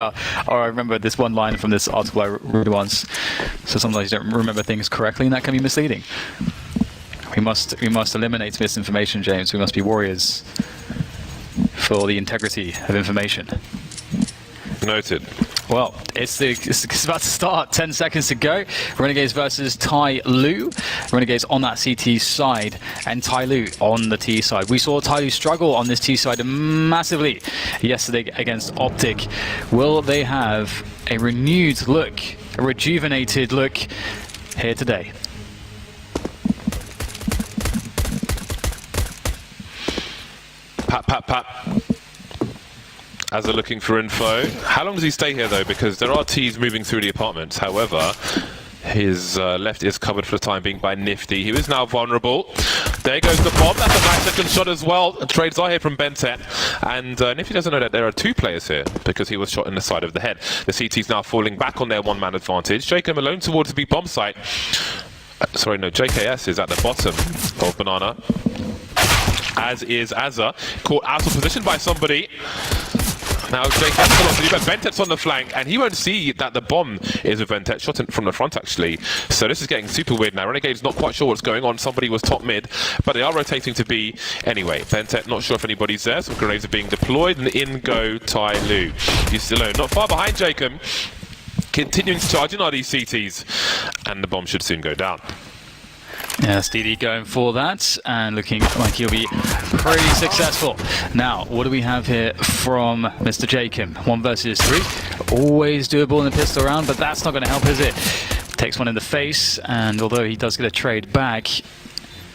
Or I remember this one line from this article I read once. So sometimes you don't remember things correctly, and that can be misleading. We must eliminate misinformation, James. We must be warriors for the integrity of information. Noted. Well, it's about to start. 10 seconds to go. Renegades versus TyLoo. Renegades on that CT side and TyLoo on the T side. We saw TyLoo struggle on this T side massively yesterday against Optic. Will they have a renewed look, a rejuvenated look here today? Pat. As they're looking for info. How long does he stay here though? Because there are T's moving through the apartments. However, his left is covered for the time being by Nifty. He is now vulnerable. There goes the bomb. That's a nice second shot as well. Trades are here from Bentet. And Nifty doesn't know that there are two players here because he was shot in the side of the head. The CT's now falling back on their one-man advantage. Jacob alone towards the big bomb site. Sorry, no, JKS is at the bottom of Banana. As is Azza. Caught out of position by somebody. Now JKS but Bentet's on the flank, and he won't see that the bomb is a Bentet shot from the front actually. So this is getting super weird now. Renegade's not quite sure what's going on. Somebody was top mid, but they are rotating to B. Anyway, Bentet not sure if anybody's there. Some grenades are being deployed, and in go TyLoo. He's still alone, not far behind Jacob. Continuing to charge in are these CTs, and the bomb should soon go down. Yeah, STD going for that and looking like he'll be pretty successful. Now, what do we have here from Mr. Jacob? 1 versus 3. Always doable in the pistol round, but that's not going to help, is it? Takes one in the face, and although he does get a trade back,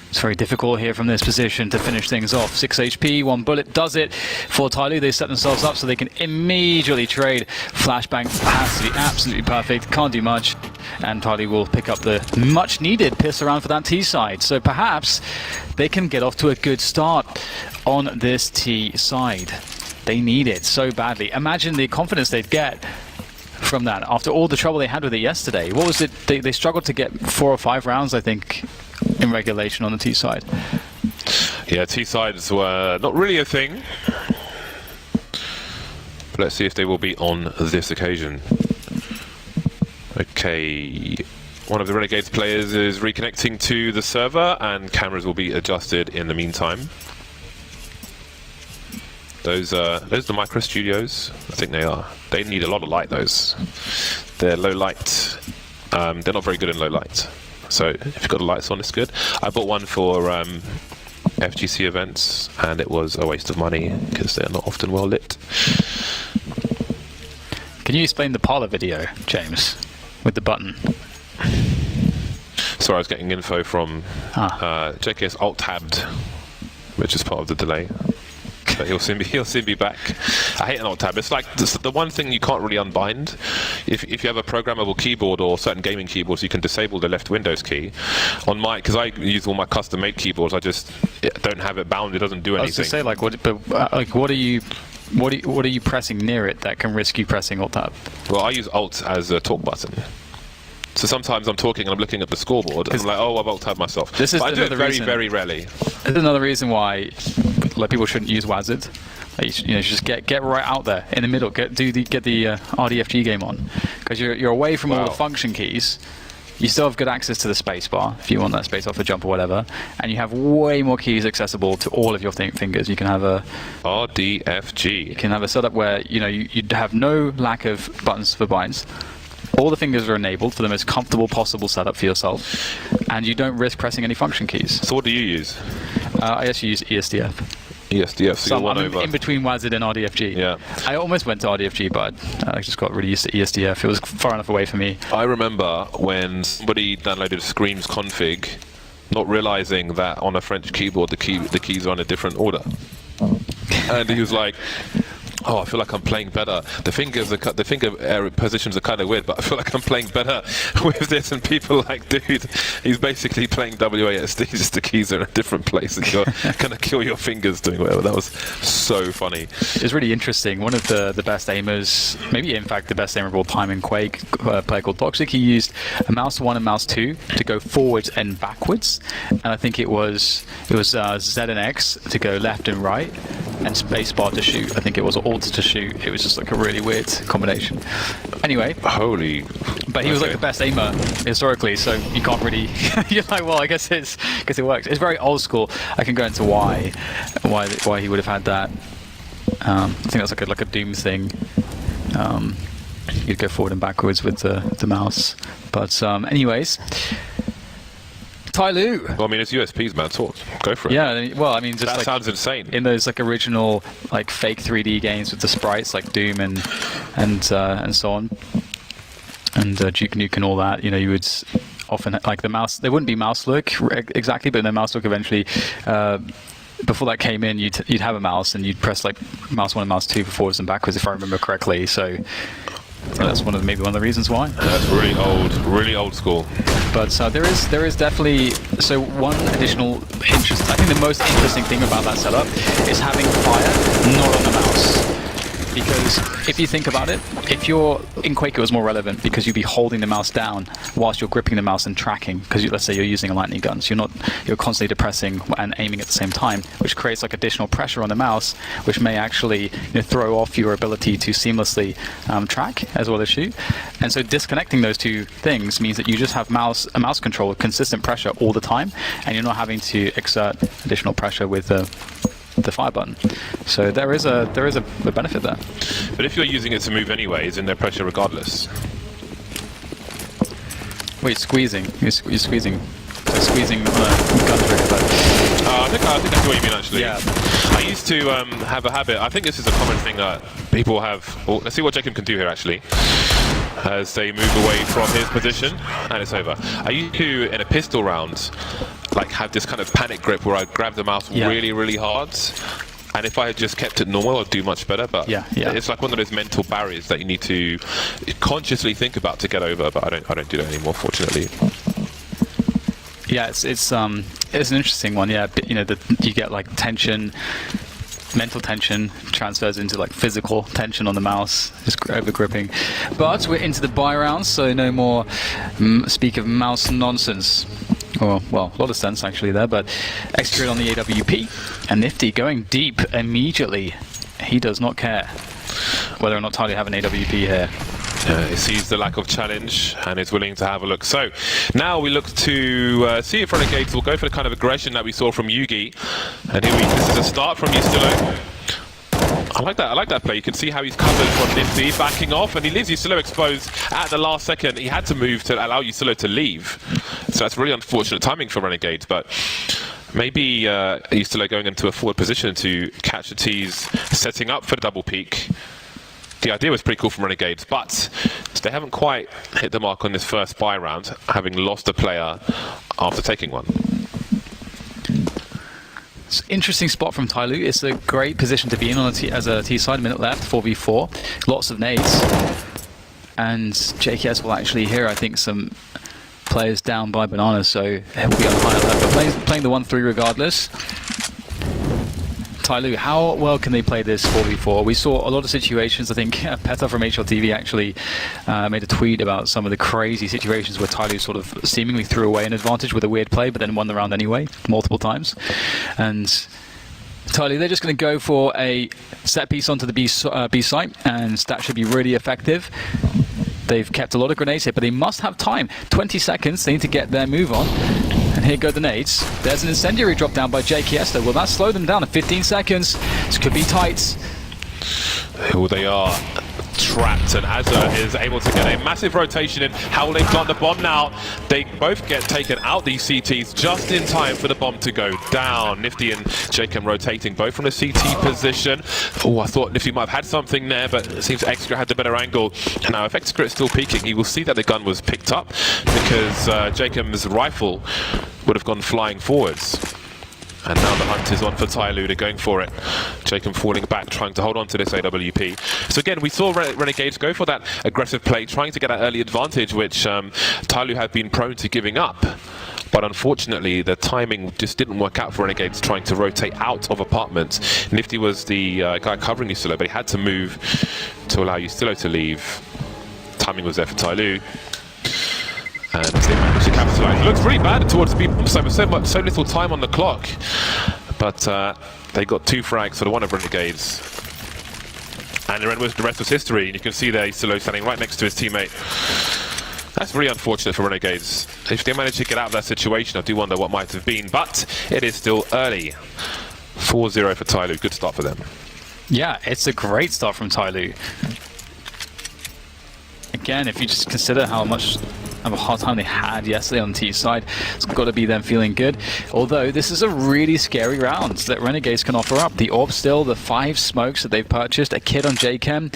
it's very difficult here from this position to finish things off. 6 HP, 1 bullet does it for TyLoo. They set themselves up so they can immediately trade. Flashbang has to be absolutely perfect. Can't do much. And TyLoo will pick up the much needed pistol round for that T side. So perhaps they can get off to a good start on this T side. They need it so badly. Imagine the confidence they'd get from that after all the trouble they had with it yesterday. What was it? They struggled to get 4 or 5 rounds, I think, in regulation on the T side. Yeah, T sides were not really a thing. But let's see if they will be on this occasion. Okay, one of the Renegades players is reconnecting to the server, and cameras will be adjusted in the meantime. Those are the micro studios. I think they are. They need a lot of light. Those. They're low light. They're not very good in low light. So if you've got the lights on, it's good. I bought one for FGC events, and it was a waste of money because they're not often well lit. Can you explain the parlor video, James, with the button? Sorry, I was getting info from JKS alt-tabbed, which is part of the delay. But he'll soon be back. I hate an alt tab. It's like the one thing you can't really unbind. If you have a programmable keyboard or certain gaming keyboards, you can disable the left Windows key. On my, because I use all my custom-made keyboards, I just don't have it bound. It doesn't do anything. I was to say, what are you pressing near it that can risk you pressing alt tab? Well, I use alt as a talk button. So sometimes I'm talking and I'm looking at the scoreboard and I'm like, oh, I've alt-tabbed myself. This is I do it very rarely. There's another reason why people shouldn't use WASD. You should just get right out there in the middle. Get the RDFG game on, because you're away from all the function keys. You still have good access to the spacebar if you want that space off a jump or whatever, and you have way more keys accessible to all of your fingers. You can have a RDFG. You can have a setup where you'd have no lack of buttons for binds. All the fingers are enabled for the most comfortable possible setup for yourself, and you don't risk pressing any function keys. So what do you use? I actually use ESDF. ESDF, so I'm in between WASD and RDFG. Yeah. I almost went to RDFG, but I just got really used to ESDF. It was far enough away for me. I remember when somebody downloaded Scream's config, not realizing that on a French keyboard the keys are in a different order. And he was like, oh, I feel like I'm playing better. The finger positions are kind of weird, but I feel like I'm playing better with this. And people are like, dude, he's basically playing WASD, just the keys are in a different place and you're going to kill your fingers doing whatever. That was so funny. It's really interesting. One of the best aimers, maybe in fact the best aimer of all time in Quake, a player called Toxic, he used a mouse 1 and mouse 2 to go forwards and backwards. And I think it was Z and X to go left and right. and spacebar to shoot. I think it was alt to shoot. It was just like a really weird combination. Anyway. Holy. But he was like the best aimer historically, so you can't really. You're like, well, I guess it works. It's very old school. I can go into why he would have had that. I think that's like a Doom thing. You'd go forward and backwards with the mouse. But anyways. TyLoo. Well, I mean, it's USPs, man. Talk. Go for it. Yeah, well, I mean, just that like sounds insane. In those like original like fake 3D games with the sprites like Doom and so on, and Duke Nukem and all that. You know, you would often like the mouse. There wouldn't be mouse look exactly, but the mouse look eventually. Before that came in, you'd have a mouse and you'd press like mouse 1 and mouse 2 for forwards and backwards, if I remember correctly. So that's maybe one of the reasons why. That's really old school. But there is definitely one additional interest. I think the most interesting thing about that setup is having fire not on the mouse. Because if you think about it, if you're in Quake, it was more relevant because you'd be holding the mouse down whilst you're gripping the mouse and tracking. Because let's say you're using a lightning gun, so you're constantly depressing and aiming at the same time, which creates like additional pressure on the mouse, which may actually throw off your ability to seamlessly track as well as shoot. And so disconnecting those two things means that you just have a mouse control with consistent pressure all the time, and you're not having to exert additional pressure with the fire button. So there is a benefit there. But if you're using it to move anyway, isn't there pressure regardless? Wait, squeezing. You're squeezing. So squeezing on a gun trigger, but I think that's what you mean, actually. Yeah. I used to have a habit. I think this is a common thing that people have. Well, let's see what Jacob can do here, actually. As they move away from his position, and it's over. I used to, in a pistol round, like have this kind of panic grip where I grab the mouse really hard, and if I had just kept it normal, I'd do much better. But it's like one of those mental barriers that you need to consciously think about to get over. But I don't do that anymore, fortunately. Yeah, it's an interesting one. Yeah, you get like tension. Mental tension transfers into like physical tension on the mouse, just over gripping. But we're into the buy rounds, so no more speak of mouse nonsense. Or, well, a lot of sense actually there, but execute on the AWP. And Nifty going deep immediately. He does not care whether or not TyLoo have an AWP here. He sees the lack of challenge and is willing to have a look. So now we look to see if Renegades will go for the kind of aggression that we saw from Yugi. And here this is a start from Yustilo. I like that play. You can see how he's covered from Nifty, backing off, and he leaves Yustilo exposed at the last second. He had to move to allow Yustilo to leave. So that's really unfortunate timing for Renegades, but maybe Yustilo going into a forward position to catch the T's, setting up for the double peak. The idea was pretty cool from Renegades, but they haven't quite hit the mark on this first buy round, having lost a player after taking one. It's an interesting spot from TyLoo. It's a great position to be in on as a T side. Minute left, 4v4. Lots of nades. And JKS will actually hear, I think, some players down by bananas, so he'll be on the higher left. But playing the 1-3 regardless. TyLoo, how well can they play this 4v4? We saw a lot of situations. I think Peta from HLTV actually made a tweet about some of the crazy situations where TyLoo sort of seemingly threw away an advantage with a weird play, but then won the round anyway, multiple times. And TyLoo, they're just going to go for a set piece onto the B site, and that should be really effective. They've kept a lot of grenades here, but they must have time. 20 seconds, they need to get their move on. And here go the nades. There's an incendiary drop down by JKS though. Will that slow them down to 15 seconds? This could be tight. Oh, they are trapped, and Azza is able to get a massive rotation in. How will they plant the bomb now? They both get taken out, these CTs, just in time for the bomb to go down. Nifty and Jacob rotating both from the CT position. Oh, I thought Nifty might have had something there, but it seems Extra had the better angle. And now if Extra is still peeking, he will see that the gun was picked up because Jacob's rifle would have gone flying forwards. And now the hunt is on for TyLoo. They're going for it. Jacob falling back, trying to hold on to this AWP. So again, we saw Renegades go for that aggressive play, trying to get that early advantage, which TyLoo had been prone to giving up. But unfortunately, the timing just didn't work out for Renegades trying to rotate out of apartments. Nifty was the guy covering Yustilo, but he had to move to allow Yustilo to leave. Timing was there for TyLoo. And they managed to capitalise. It looks really bad towards the B bomb site with so little time on the clock. But They got 2 frags for the one of Renegades. And the rest was history. And you can see there, he's still standing right next to his teammate. That's really unfortunate for Renegades. If they manage to get out of that situation, I do wonder what might have been. But it is still early. 4-0 for TyLoo. Good start for them. Yeah, it's a great start from TyLoo. Again, if you just consider how much of a hard time they had yesterday on the T side, it's got to be them feeling good. Although this is a really scary round that Renegades can offer up. The orb still, the 5 smokes that they've purchased, a kid on JChem,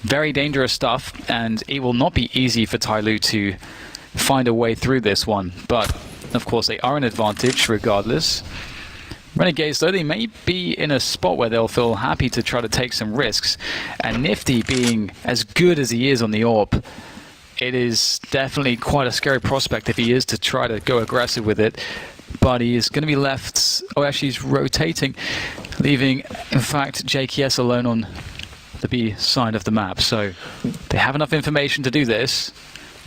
very dangerous stuff, and it will not be easy for TyLoo to find a way through this one. But of course they are an advantage regardless. Renegades, though, they may be in a spot where they'll feel happy to try to take some risks. And Nifty being as good as he is on the orb, it is definitely quite a scary prospect if he is to try to go aggressive with it. But he is going to be left... Oh, actually, he's rotating, leaving, in fact, JKS alone on the B side of the map. So they have enough information to do this.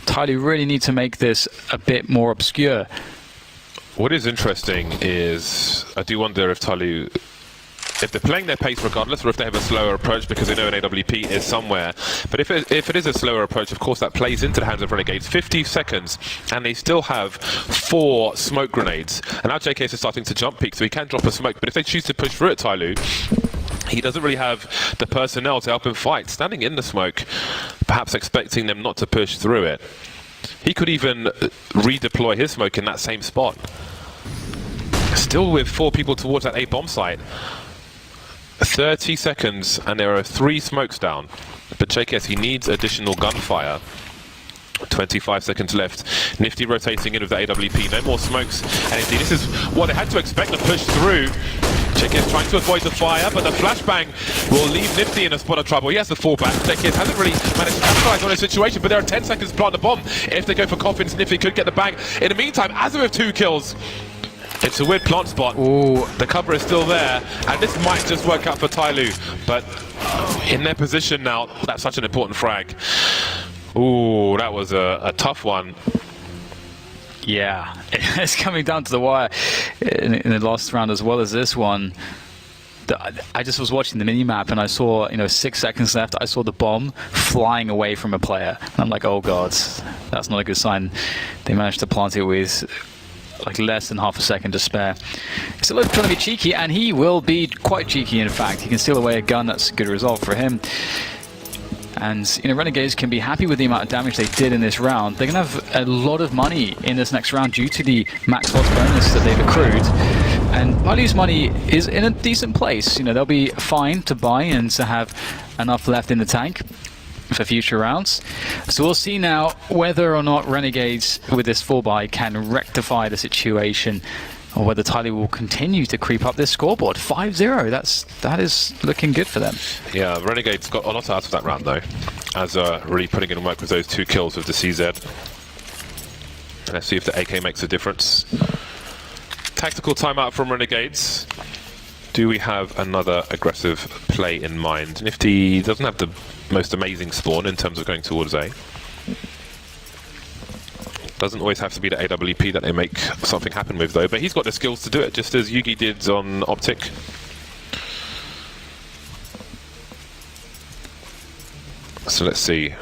TyLoo really need to make this a bit more obscure. What is interesting is, I do wonder if TyLoo, if they're playing their pace regardless, or if they have a slower approach because they know an AWP is somewhere. But if it is a slower approach, of course that plays into the hands of Renegades. 50 seconds, and they still have 4 smoke grenades. And now JKS is starting to jump peak, so he can drop a smoke. But if they choose to push through it, TyLoo, he doesn't really have the personnel to help him fight. Standing in the smoke, perhaps expecting them not to push through it. He could even redeploy his smoke in that same spot. Still with 4 people towards that A bomb site. 30 seconds and there are 3 smokes down. But JKS, he needs additional gunfire. 25 seconds left. Nifty rotating in with the AWP. No more smokes. And indeed, this is what they had to expect to push through. JKS trying to avoid the fire, but the flashbang will leave Nifty in a spot of trouble. He has the fallback. JKS hasn't really managed to capitalize on the situation, but there are 10 seconds to plant the bomb. If they go for coffins, Nifty could get the bang. In the meantime, Azza with 2 kills. It's a weird plant spot. Ooh. The cover is still there, and this might just work out for TyLoo. But in their position now, that's such an important frag. Ooh, that was a tough one. Yeah, it's coming down to the wire in the last round as well as this one. I just was watching the mini-map and I saw, 6 seconds left. I saw the bomb flying away from a player. And I'm like, oh god, that's not a good sign. They managed to plant it with like less than half a second to spare. So trying to be cheeky, and he will be quite cheeky in fact. He can steal away a gun. That's a good result for him. And Renegades can be happy with the amount of damage they did in this round. They're going to have a lot of money in this next round due to the max loss bonus that they've accrued. And TyLoo's money is in a decent place. They'll be fine to buy and to have enough left in the tank for future rounds. So we'll see now whether or not Renegades with this 4-buy can rectify the situation, or whether TyLoo will continue to creep up this scoreboard. 5-0, that is looking good for them. Yeah, Renegades got a lot out of that round though, as really putting in work with those 2 kills with the CZ. Let's see if the AK makes a difference. Tactical timeout from Renegades. Do we have another aggressive play in mind? Nifty doesn't have the most amazing spawn in terms of going towards A. Doesn't always have to be the AWP that they make something happen with though, but he's got the skills to do it, just as Yugi did on Optic. So let's see.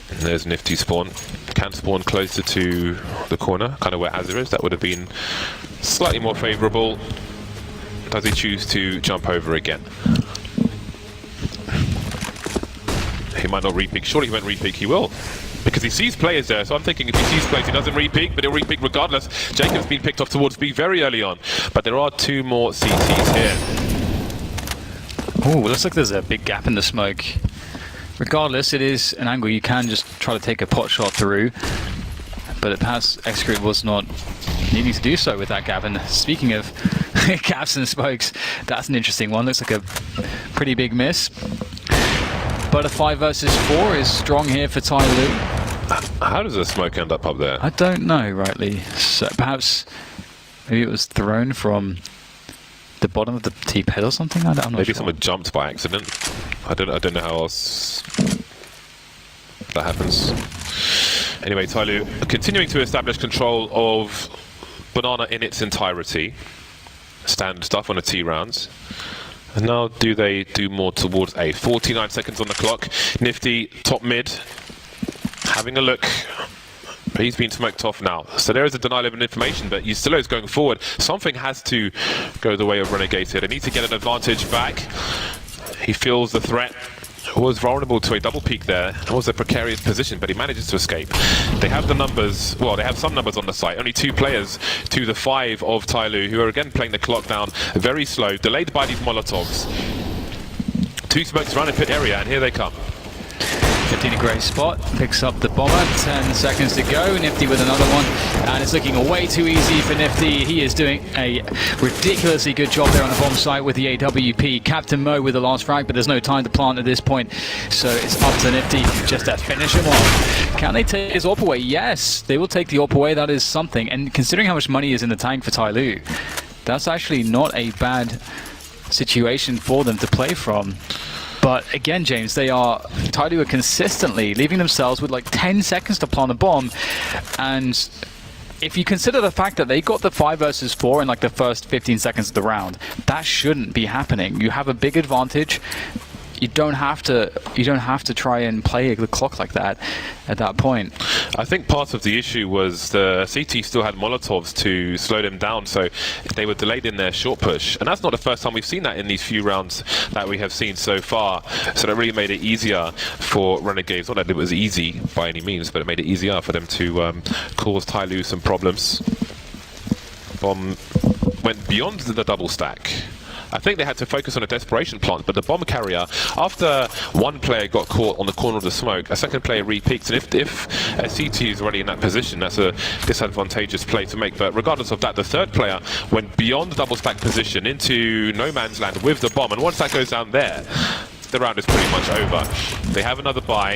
There's Nifty spawn. Can spawn closer to the corner, kind of where Azza is. That would have been slightly more favourable. Does he choose to jump over again? He might not re-peek. Surely he won't re-peek. He will. Because he sees players there, so I'm thinking if he sees players, he doesn't re-peek, but he'll re-peek regardless. Jacob's been picked off towards B very early on, but there are 2 more CTs here. Oh, looks like there's a big gap in the smoke. Regardless, it is an angle you can just try to take a pot shot through, but perhaps Excrete was not needing to do so with that gap. And speaking of gaps and smokes, that's an interesting one. Looks like a pretty big miss. But a 5 versus 4 is strong here for TyLoo. How does the smoke end up there? I don't know rightly. So perhaps maybe it was thrown from the bottom of the T-pad or something. I'm not maybe sure. Someone jumped by accident. I don't know how else that happens. Anyway, TyLoo continuing to establish control of Banana in its entirety. standard stuff on a T rounds. And now do they do more towards A? 49 seconds on the clock. Nifty, top mid, having a look. He's been smoked off now. So there is a denial of information, but TyLoo is going forward. Something has to go the way of Renegades here. They need to get an advantage back. He feels the threat. Was vulnerable to a double peak there. It was a precarious position, but he manages to escape. They have the numbers, well, they have some numbers on the site. Only 2 players to the 5 of TyLoo, who are again playing the clock down very slow, delayed by these Molotovs. 2 smokes around the pit area, and here they come. 15 a great spot, picks up the bomber, 10 seconds to go, Nifty with another one, and it's looking way too easy for Nifty. He is doing a ridiculously good job there on the bomb site with the AWP. Captain Mo with the last frag, but there's no time to plant at this point, so it's up to Nifty just to finish him off. Can they take his AWP away? Yes, they will take the AWP away. That is something, and considering how much money is in the tank for TyLoo, that's actually not a bad situation for them to play from. But again, James, TyLoo are consistently leaving themselves with like 10 seconds to plant a bomb. And if you consider the fact that they got the 5 versus 4 in like the first 15 seconds of the round, that shouldn't be happening. You have a big advantage. You don't have to try and play the clock like that at that point. I think part of the issue was the CT still had Molotovs to slow them down, so they were delayed in their short push. And that's not the first time we've seen that in these few rounds that we have seen so far. So that really made it easier for Renegades. Not that it was easy by any means, but it made it easier for them to cause TyLoo some problems. Bomb went beyond the double stack. I think they had to focus on a desperation plant, but the bomb carrier, after one player got caught on the corner of the smoke, a second player re-peeked, and if a CT is already in that position, that's a disadvantageous play to make. But regardless of that, the third player went beyond the double stack position into no man's land with the bomb, and once that goes down there, the round is pretty much over. They have another buy.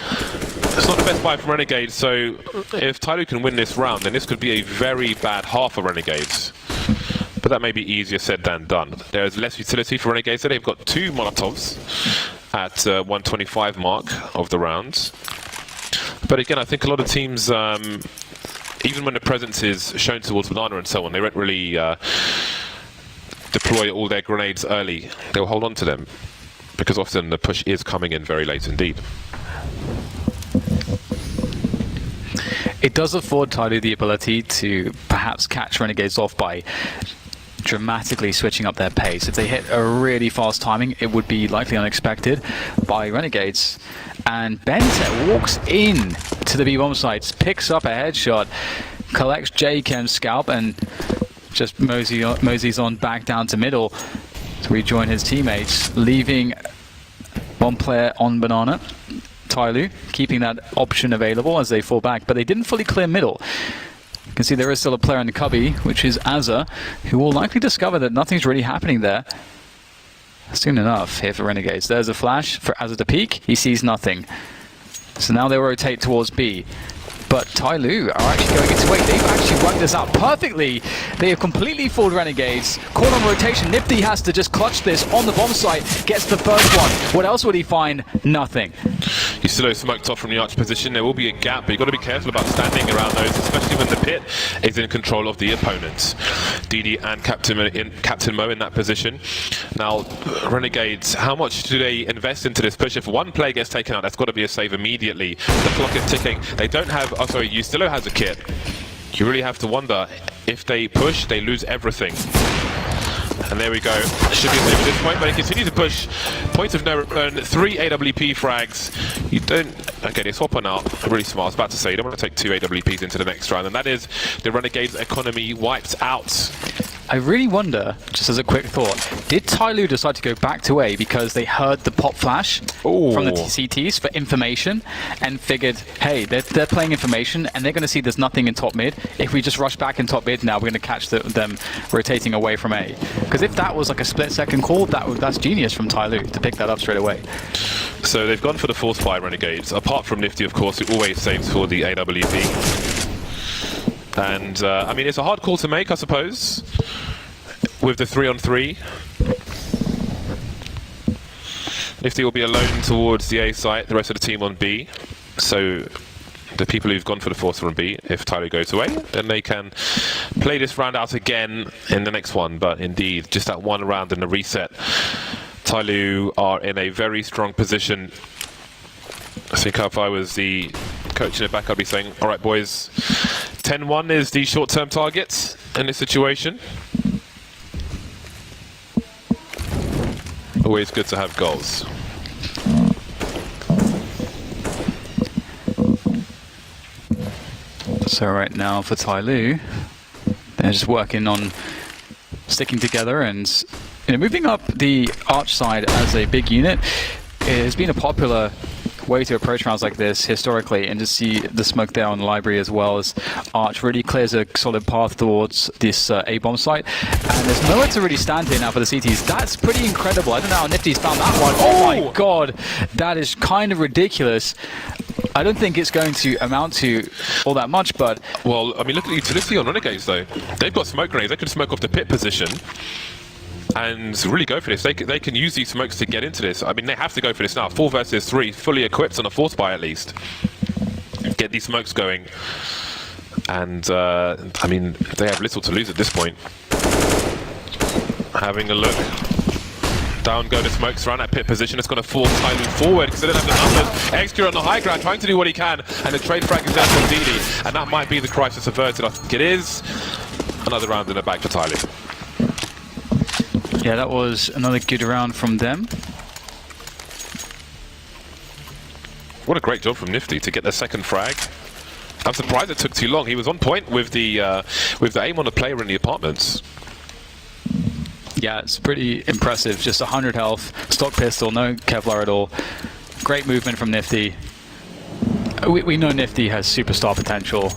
It's not the best buy from Renegades, so if TyLoo can win this round, then this could be a very bad half for Renegades. But that may be easier said than done. There is less utility for Renegades. So they've got 2 Molotovs at 125 mark of the rounds. But again, I think a lot of teams, even when the presence is shown towards Banana and so on, they won't really deploy all their grenades early. They'll hold on to them, because often the push is coming in very late indeed. It does afford TyLoo the ability to perhaps catch Renegades off by dramatically switching up their pace. If they hit a really fast timing, it would be likely unexpected by Renegades. And Bente walks in to the B-bomb sites, picks up a headshot, collects J-Chem's scalp, and just moseys on back down to middle to rejoin his teammates, leaving one player on Banana. TyLoo keeping that option available as they fall back, but they didn't fully clear middle. You can see there is still a player in the cubby, which is Azza, who will likely discover that nothing's really happening there soon enough here for Renegades. There's a flash for Azza to peek. He sees nothing. So now they rotate towards B. But TyLoo are actually going into A. They've actually worked this out perfectly. They have completely fooled Renegades. Caught on rotation. Nifty has to just clutch this on the bomb site. Gets the first one. What else would he find? Nothing. TyLoo smoked off from the arch position. There will be a gap, but you've got to be careful about standing around those, especially when the pit is in control of the opponents. DD and Captain Mo in that position. Now, Renegades, how much do they invest into this push? If one player gets taken out, that's got to be a save immediately. The clock is ticking. They don't have... Oh, sorry, TyLoo has a kit. You really have to wonder, if they push, they lose everything. And there we go. Should be a save at this point, but they continue to push. Point of no return. 3 AWP frags. You don't... Okay, they swap on out. Really smart. I was about to say, you don't want to take 2 AWPs into the next round. And that is the Renegades economy wiped out. I really wonder, just as a quick thought, did TyLoo decide to go back to A because they heard the pop flash from the CTs for information and figured, hey, they're playing information and they're going to see there's nothing in top mid. If we just rush back in top mid now, we're going to catch them rotating away from A. Because if that was like a split-second call, that's genius from TyLoo to pick that up straight away. So they've gone for the fourth buy, Renegades. Apart from Nifty, of course, who always saves for the AWP. And, I mean, it's a hard call to make, I suppose, with the 3-on-3. Nifty will be alone towards the A site, the rest of the team on B. So the people who've gone for the fourth are on B. If TyLoo go to A, then they can play this round out again in the next one, but indeed, just that one round in the reset, TyLoo are in a very strong position. I think if I was the coach in the back, I'd be saying, all right, boys, 10-1 is the short-term target in this situation. Always good to have goals. So right now for TyLoo, they're just working on sticking together and moving up the arch side as a big unit. It has been a popular way to approach rounds like this historically, and to see the smoke there on the library as well as arch really clears a solid path towards this A-bomb site, and there's nowhere to really stand here now for the CTs. That's pretty incredible. I don't know how Nifty's found that one. Oh my god, that is kind of ridiculous. I don't think it's going to amount to all that much, but... Well, I mean, look at the utility on Renegades, though. They've got smoke grenades. They can smoke off the pit position and really go for this. They can use these smokes to get into this. I mean, they have to go for this now. 4 versus 3, fully equipped on a force buy at least. Get these smokes going. And, I mean, they have little to lose at this point. Having a look. Down go the smokes around that pit position. It's going to force TyLoo forward because they don't have the numbers. Executor on the high ground, trying to do what he can, and the trade frag is there from DD, and that might be the crisis averted. I think it is. Another round in the back for TyLoo. Yeah, that was another good round from them. What a great job from Nifty to get the second frag. I'm surprised it took too long. He was on point with the aim on the player in the apartments. Yeah, it's pretty impressive. Just 100 health, stock pistol, no Kevlar at all. Great movement from Nifty. We know Nifty has superstar potential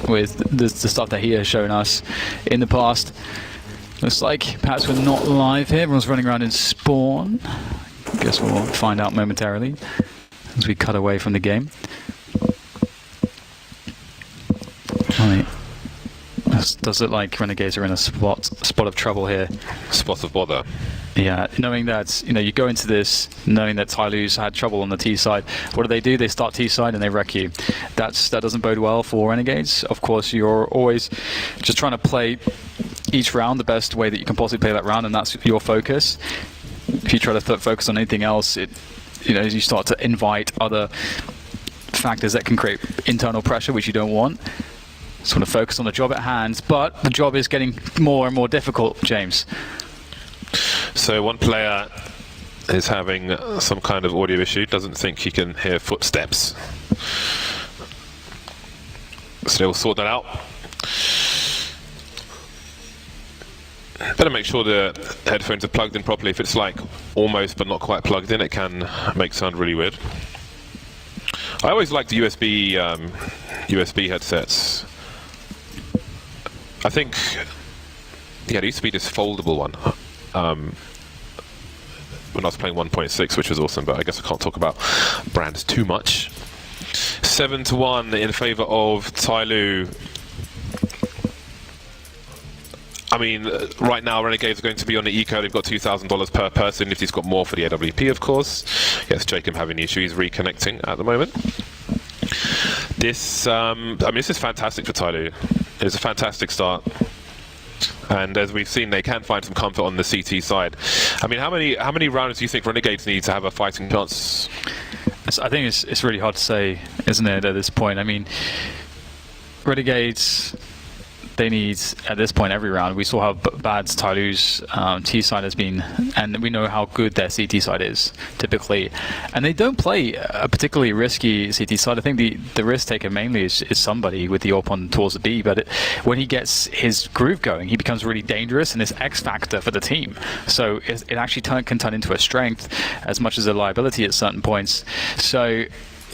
with the stuff that he has shown us in the past. Looks like perhaps we're not live here. Everyone's running around in spawn. Guess we'll find out momentarily as we cut away from the game. Right. Does look like Renegades are in a spot of trouble here. Spot of bother. Yeah, knowing that, you go into this knowing that TyLoo's had trouble on the T side. What do? They start T side and they wreck you. That doesn't bode well for Renegades. Of course, you're always just trying to play each round the best way that you can possibly play that round, and that's your focus. If you try to focus on anything else, you start to invite other factors that can create internal pressure, which you don't want. Sort of focus on the job at hand, but the job is getting more and more difficult, James. So one player is having some kind of audio issue, doesn't think he can hear footsteps. So they'll sort that out. Better make sure the headphones are plugged in properly. If it's like almost but not quite plugged in, it can make sound really weird. I always liked the USB headsets. I think, yeah, there used to be this foldable one when I was playing 1.6, which was awesome, but I guess I can't talk about brands too much. 7-1 in favour of TyLoo. I mean, right now Renegades are going to be on the eco. They've got $2,000 per person. If he's got more for the AWP, of course. Yes, Jacob having the issue. He's reconnecting at the moment. This, I mean, this is fantastic for TyLoo. It's a fantastic start. And as we've seen, they can find some comfort on the CT side. I mean, how many rounds do you think Renegades need to have a fighting chance? I think it's really hard to say, isn't it, at this point? I mean, Renegades, they need, at this point, every round. We saw how bad TyLoo's T side has been, and we know how good their CT side is, typically. And they don't play a particularly risky CT side. I think the risk taker mainly is somebody with the AWP on towards the B, but when he gets his groove going, he becomes really dangerous and is X factor for the team. So it actually can turn into a strength as much as a liability at certain points. So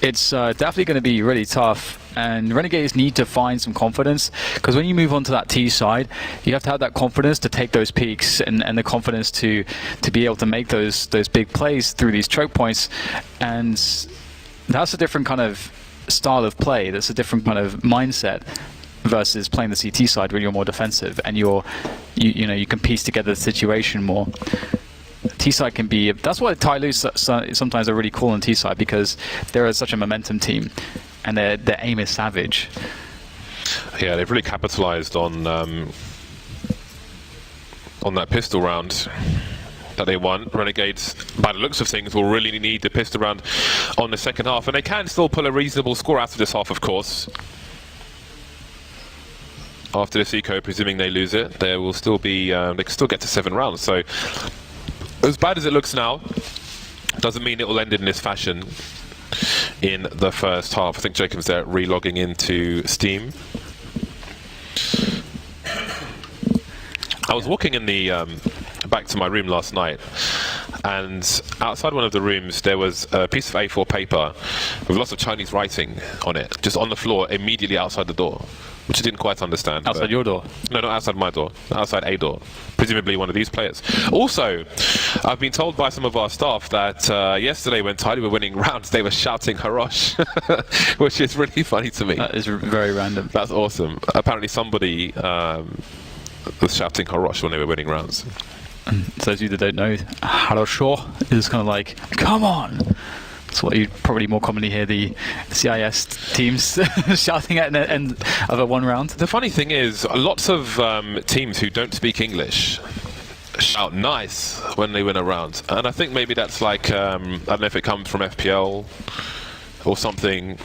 it's definitely going to be really tough, and Renegades need to find some confidence, because when you move on to that T side, you have to have that confidence to take those peaks and the confidence to be able to make those big plays through these choke points, and that's a different kind of style of play. That's a different kind of mindset versus playing the CT side where you're more defensive and you can piece together the situation more. T-side can be, that's why TyLoo sometimes are really cool on T-side, because they're such a momentum team and their aim is savage. Yeah, they've really capitalised on that pistol round that they won. Renegades, by the looks of things, will really need the pistol round on the second half, and they can still pull a reasonable score out of this half, of course. After this eco, presuming they lose it, there will still be they can still get to 7 rounds. So, as bad as it looks now, doesn't mean it will end in this fashion in the first half. I think Jacob's there re-logging into Steam. I was walking in the back to my room last night, and outside one of the rooms there was a piece of A4 paper with lots of Chinese writing on it, just on the floor immediately outside the door, which I didn't quite understand. Outside your door? No, not outside my door. Outside a door. Presumably one of these players. Also, I've been told by some of our staff that yesterday when TyLoo were winning rounds, they were shouting Harosh, which is really funny to me. That is very random. That's awesome. Apparently somebody was shouting Harosh when they were winning rounds. And for those of you that don't know, Harosho is kind of like, come on! That's what you probably more commonly hear the CIS teams shouting at the end of a 1 round. The funny thing is, lots of teams who don't speak English shout nice when they win a round. And I think maybe that's like, I don't know if it comes from FPL or something,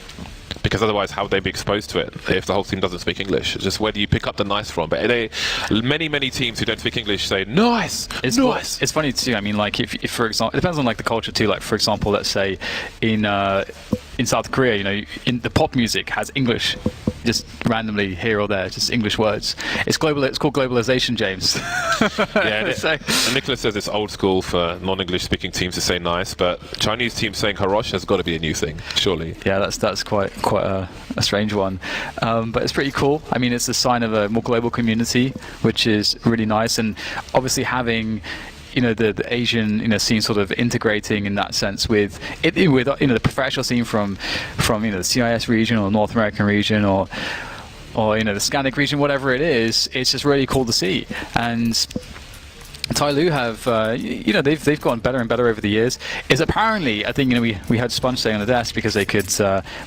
because otherwise how would they be exposed to it if the whole team doesn't speak English? It's just where do you pick up the nice from? But many teams who don't speak English say nice, nice. It's funny too. I mean, like if for example, it depends on like the culture too. Like for example, let's say in South Korea, you know, in the pop music has English just randomly here or there, just English words. It's global. It's called globalization, James. Yeah, and Nicholas says it's old school for non-English speaking teams to say nice, but Chinese teams saying Harosh has got to be a new thing, surely. Yeah, that's quite a strange one, but it's pretty cool. I mean, it's a sign of a more global community, which is really nice, and obviously having, you know, the Asian, you know, scene sort of integrating in that sense with you know, the professional scene from you know, the CIS region or North American region or you know, the Scandinavian region, whatever it is. It's just really cool to see. And TyLoo have, you know, they've gotten better and better over the years. Is apparently, I think, you know, we had Sponge staying on the desk because they could,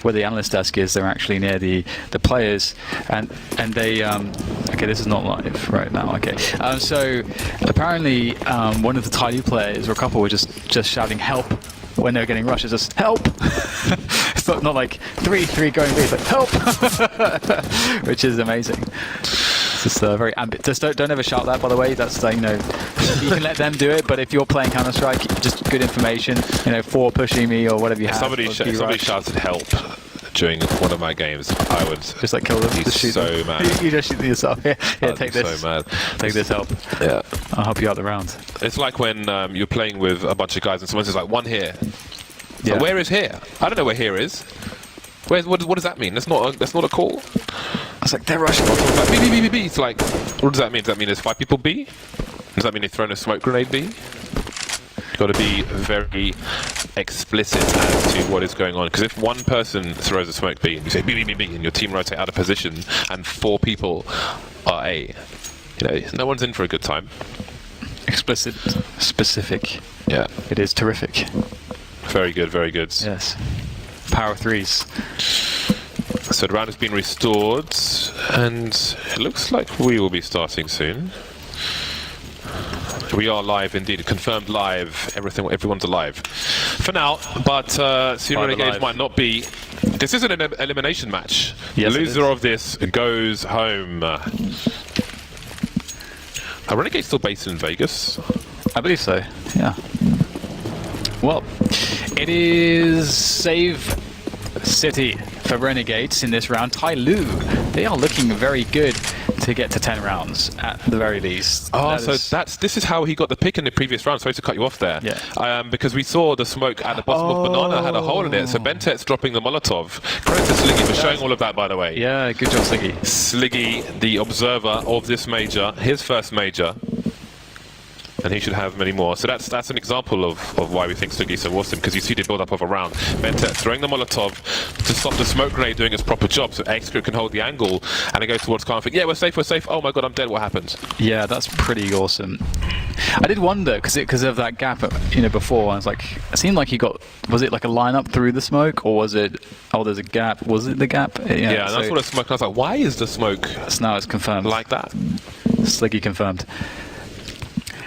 where the analyst desk is, they're actually near the players, and they, okay, this is not live right now. Okay, so apparently one of the TyLoo players or a couple were just shouting help when they were getting rushed. It's just help. It's not like three going B, it's like help, which is amazing. Just very just don't ever shout that, by the way. That's like, you know, you can let them do it, but if you're playing Counter-Strike, just good information, you know, for pushing me or whatever you have. Somebody shouted help during one of my games, I would just like kill them. be just shoot so them. mad. You just shoot yourself. Here, take this. So mad. Take this help. Yeah. I'll help you out the round. It's like when you're playing with a bunch of guys and someone says like, one here. Yeah. Like, where is here? I don't know where here is. What does that mean? That's not a call. It's like they're rushing. Like, B. It's like, what does that mean? Does that mean there's 5 people B? Does that mean they've thrown a smoke grenade B? Got to be very explicit as to what is going on, because if one person throws a smoke B and you say B, and your team rotate out of position and 4 people are A, you know, no one's in for a good time. Explicit, specific. Yeah, it is terrific. Very good. Yes. Power 3s. So the round has been restored, and it looks like we will be starting soon. We are live indeed, confirmed live. Everyone's alive for now, but soon Renegades might not be. This isn't an elimination match. Yes, the loser of this goes home. Are Renegades still based in Vegas? I believe so. Yeah. Well, it is save city for Renegades in this round. TyLoo, they are looking very good to get to 10 rounds at the very least. Oh, this is how he got the pick in the previous round. Sorry to cut you off there. Yeah. Because we saw the smoke at the bottom of Banana had a hole in it, so Bentet's dropping the Molotov. Credit to Sliggy for showing all of that, by the way. Yeah, good job, Sliggy. Sliggy, the observer of this major, his first major. and he should have many more. So that's an example of why we think Sugi's so awesome, because you see the build-up of a round. Bentet throwing the Molotov to stop the smoke grenade doing its proper job, so X-Script can hold the angle, and it goes towards Khan. Yeah, we're safe, we're safe. Oh my god, I'm dead, what happens? Yeah, that's pretty awesome. I did wonder, because of that gap, before, I was like, it seemed like he got, was it like a lineup through the smoke, or was it, oh, there's a gap, was it the gap? Yeah, so, that's what a smoke, I was like, why is the smoke so now it's confirmed. Like that? Sliggy confirmed.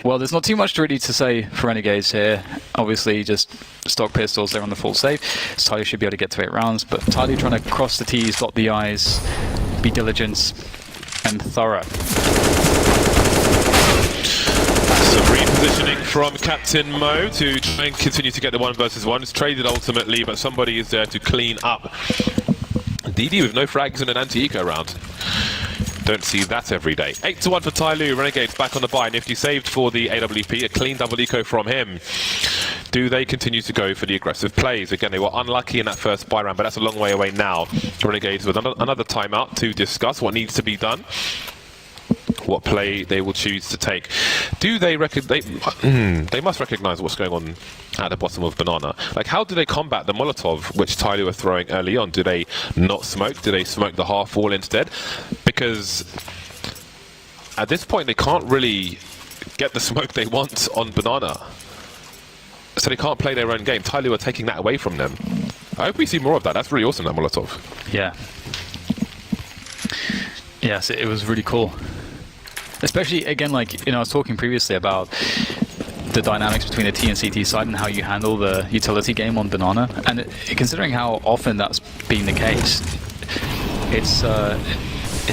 Well, there's not too much really to say for Renegades here. Obviously, just stock pistols, they're on the full save. So TyLoo should be able to get to 8 rounds, but TyLoo trying to cross the T's, dot the I's, be diligent and thorough. So repositioning from Captain Mo to try and continue to get the 1 versus 1. It's traded ultimately, but somebody is there to clean up. DD with no frags in an anti-eco round. Don't see that every day. 8-1 for TyLoo. Renegades back on the buy. Nifty saved for the AWP. A clean double eco from him. Do they continue to go for the aggressive plays? Again, they were unlucky in that first buy round, but that's a long way away now. Renegades with another timeout to discuss what needs to be done. What play they will choose to take. Do they they must recognize what's going on at the bottom of Banana. Like, how do they combat the Molotov which TyLoo are throwing early on? Do they not smoke? Do they smoke the half wall instead? Because at this point they can't really get the smoke they want on Banana, so they can't play their own game. TyLoo are taking that away from them. I hope we see more of that. That's really awesome, that Molotov. Yeah. Yes, it was really cool. Especially, again, like, I was talking previously about the dynamics between the T and CT side and how you handle the utility game on Banana. And considering how often that's been the case, it's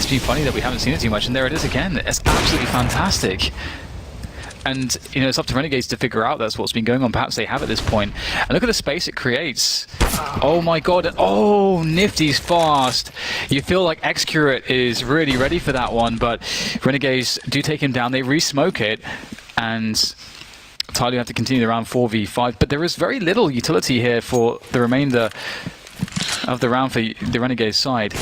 been funny that we haven't seen it too much. And there it is again. It's absolutely fantastic. And, it's up to Renegades to figure out that's what's been going on. Perhaps they have at this point. And look at the space it creates. Oh my god. Oh, Nifty's fast. You feel like X-Curate is really ready for that one, but Renegades do take him down. They re-smoke it, and TyLoo have to continue the round 4v5. But there is very little utility here for the remainder of the round for the Renegades side.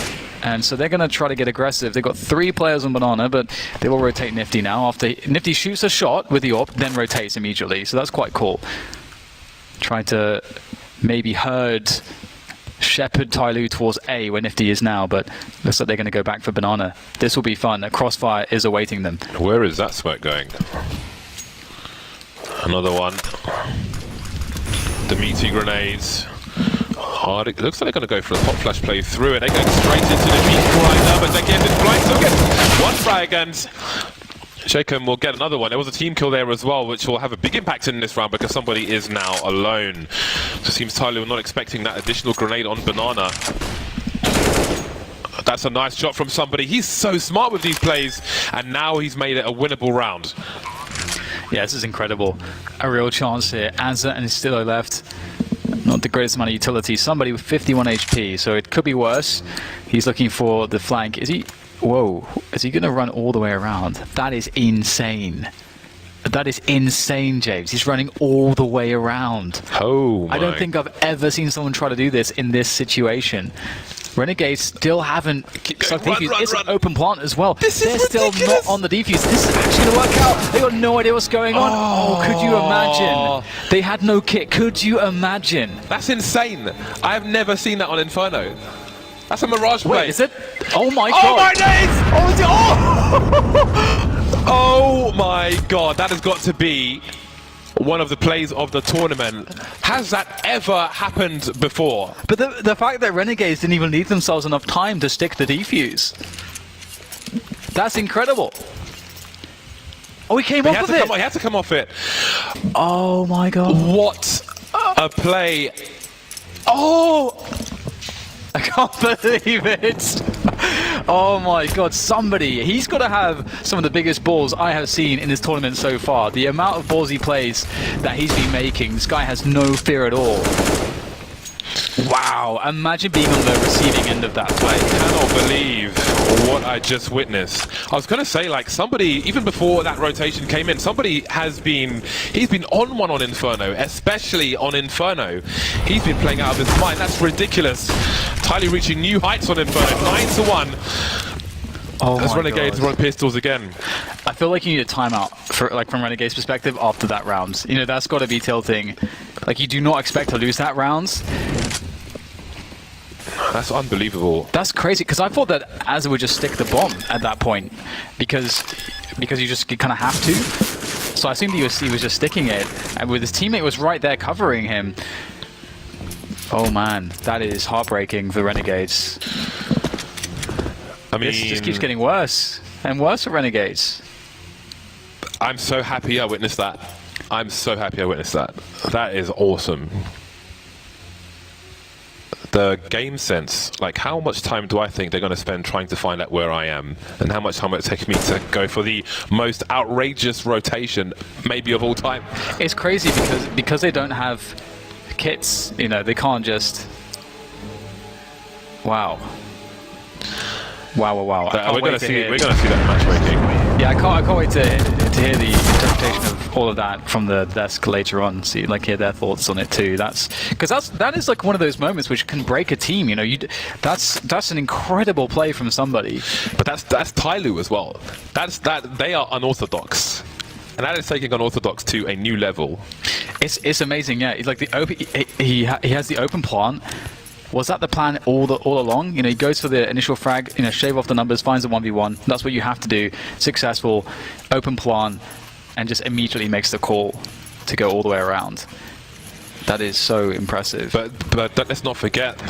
And so they're going to try to get aggressive. They've got 3 players on Banana, but they will rotate Nifty now. After Nifty shoots a shot with the AWP, then rotates immediately. So that's quite cool. Try to maybe shepherd TyLoo towards A, where Nifty is now, but looks like they're going to go back for Banana. This will be fun. A crossfire is awaiting them. Where is that smoke going? Another one. The meaty grenades. Hard. It looks like they're going to go for a hot flash play through it. They're going straight into the meat grinder, but again, this blind still gets 1 frag, and Shaken will get another one. There was a team kill there as well, which will have a big impact in this round because somebody is now alone. So it seems TyLoo not expecting that additional grenade on Banana. That's a nice shot from somebody. He's so smart with these plays, and now he's made it a winnable round. Yeah, this is incredible. A real chance here. Azza and Stillo left. Not the greatest amount of utility. Somebody with 51 HP, so it could be worse. He's looking for the flank. Is he? Whoa. Is he going to run all the way around? That is insane. That is insane, James. He's running all the way around. Oh, my. I don't think I've ever seen someone try to do this in this situation. Renegades still haven't sucked defuse. It's an open plant as well. They're still not on the defuse. This is actually going to work out. They got no idea what's going on. Oh, could you imagine? They had no kit. Could you imagine? That's insane. I have never seen that on Inferno. That's a Mirage play. Wait, is it? Oh my god. Oh my days! Oh, oh my god. That has got to be one of the plays of the tournament. Has that ever happened before? But the fact that Renegades didn't even leave themselves enough time to stick the defuse. That's incredible. Oh, he came off of it. He had to come off it. Oh my god. What a play. Oh! I can't believe it. Oh my god, he's got to have some of the biggest balls I have seen in this tournament so far. The amount of balls he plays that he's been making, this guy has no fear at all. Wow, imagine being on the receiving end of that play. I cannot believe what I just witnessed. I was going to say, like, somebody, even before that rotation came in, he's been on one on Inferno, especially on Inferno. He's been playing out of his mind. That's ridiculous. TyLoo reaching new heights on Inferno, 9-1. Oh As my Renegades God. run pistols again. I feel like you need a timeout for, like, from Renegade's perspective after that round. You know, that's got to be tilting. Like, you do not expect to lose that round. That's unbelievable. That's crazy, because I thought that Azza would just stick the bomb at that point, because you just kind of have to. So I assumed he was just sticking it, and with his teammate was right there covering him. Oh man, that is heartbreaking for Renegades. I mean, This just keeps getting worse and worse for Renegades. I'm so happy I witnessed that. I'm so happy I witnessed that. That is awesome. The game sense, like how much time do I think they're going to spend trying to find out where I am, and how much time it takes me to go for the most outrageous rotation maybe of all time. It's crazy because they don't have kits, you know, they can't just... Wow. Wow. We're going to see that matchmaking. Yeah, I can't wait to hear the interpretation of all of that from the desk later on. See, like, hear their thoughts on it too. That is like one of those moments which can break a team. You know, that's an incredible play from somebody. But that's TyLoo as well. They are unorthodox, and that is taking unorthodox to a new level. It's amazing. Yeah, it's like the open. He has the open plant. Was that the plan all along? You know, he goes for the initial frag, you know, shave off the numbers, finds a 1v1. That's what you have to do. Successful, open plan, and just immediately makes the call to go all the way around. That is so impressive. But let's not forget,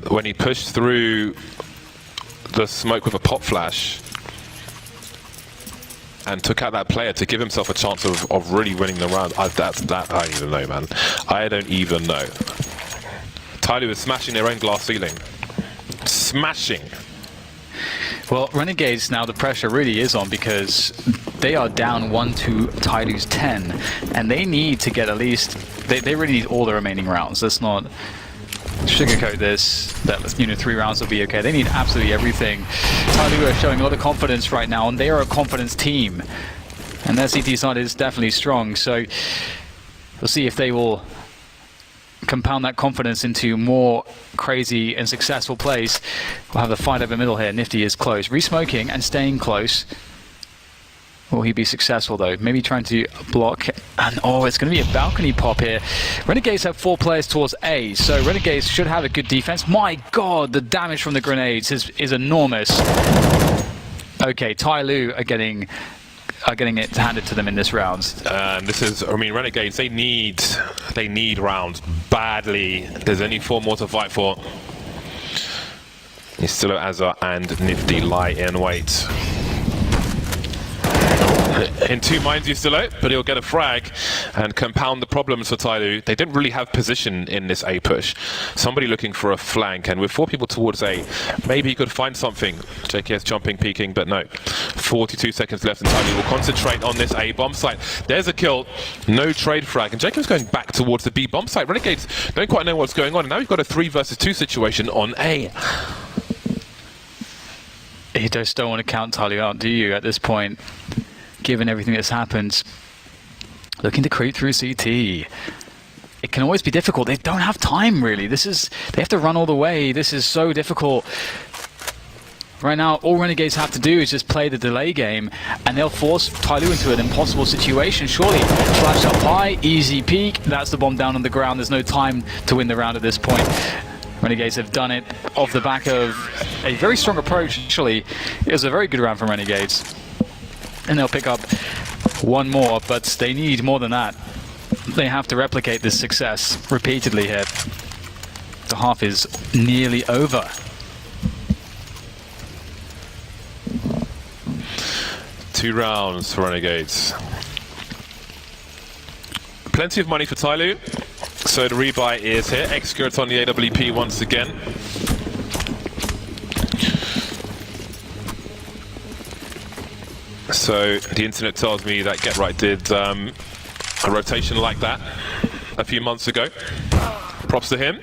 when he pushed through the smoke with a pop flash and took out that player to give himself a chance of really winning the round. I don't even know, man. I don't even know. TyLoo is smashing their own glass ceiling. Smashing. Well, Renegades now, the pressure really is on, because they are down 1 to TyLoo's 10, and they need to get at least... They really need all the remaining rounds. Let's not sugarcoat this, that, you know, 3 rounds will be okay. They need absolutely everything. TyLoo are showing a lot of confidence right now, and they are a confidence team. And their CT side is definitely strong, so we'll see if they will compound that confidence into more crazy and successful plays. We'll have the fight over middle here. Nifty is close. Resmoking and staying close. Will he be successful though? Maybe trying to block. And oh, it's going to be a balcony pop here. Renegades have 4 players towards A, so Renegades should have a good defense. My God, the damage from the grenades is enormous. Okay, TyLoo are getting it handed to them in this round. And this is, I mean, Renegades, they need rounds badly. There's only 4 more to fight for. Still Azza and Nifty lie in wait. In 2 minds, Yusilo, but he'll get a frag and compound the problems for TyLoo. They didn't really have position in this A push. Somebody looking for a flank, and with 4 people towards A, maybe he could find something. JKS jumping, peeking, but no. 42 seconds left, and TyLoo will concentrate on this A bomb site. There's a kill, no trade frag, and JKS going back towards the B bomb site. Renegades don't quite know what's going on, and now we've got a 3 versus 2 situation on A. You just don't want to count TyLoo out, do you, at this point? Given everything that's happened, looking to creep through CT. It can always be difficult. They don't have time, really. They have to run all the way. This is so difficult. Right now, all Renegades have to do is just play the delay game, and they'll force TyLoo into an impossible situation, surely. Flash up high, easy peek. That's the bomb down on the ground. There's no time to win the round at this point. Renegades have done it off the back of a very strong approach. Actually, it was a very good round from Renegades. And they'll pick up 1 more, but they need more than that. They have to replicate this success repeatedly here. The half is nearly over. Two rounds for Renegades. Plenty of money for TyLoo. So the rebuy is here. Excurts on the AWP once again. So the internet tells me that Get Right did a rotation like that a few months ago. Props to him.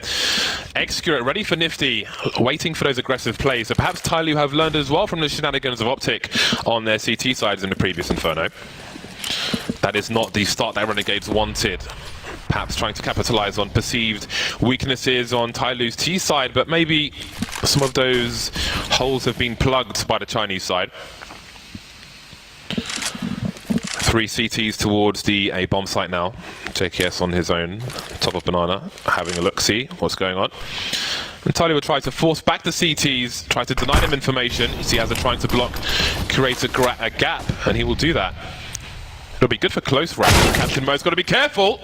Excurate ready for Nifty, waiting for those aggressive plays. So perhaps TyLoo have learned as well from the shenanigans of Optic on their CT sides in the previous Inferno. That is not the start that Renegades wanted. Perhaps trying to capitalize on perceived weaknesses on TyLoo's T side, but maybe some of those holes have been plugged by the Chinese side. 3 CTs towards the A bomb site now. JKS on his own, top of banana, having a look, see what's going on. And TyLoo will try to force back the CTs, try to deny them information. You see as they're trying to block, create a gap, and he will do that. It'll be good for close range. Captain Mo's got to be careful.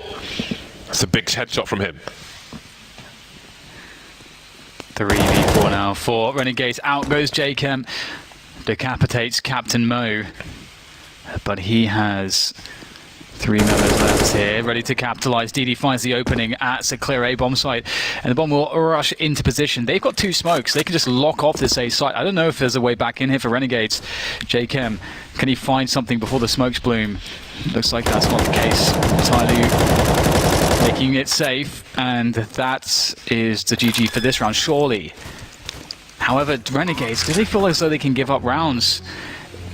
That's a big headshot from him. 3v4 now for Renegades. Out goes JKM. Decapitates Captain Mo. But he has 3 members left here, ready to capitalize. DD finds the opening at a clear A bomb site, and the bomb will rush into position. They've got 2 smokes. They can just lock off this A site. I don't know if there's a way back in here for Renegades. JKM, can he find something before the smokes bloom? Looks like that's not the case. TyLoo making it safe, and that is the GG for this round, surely. However, Renegades, do they feel as though they can give up rounds?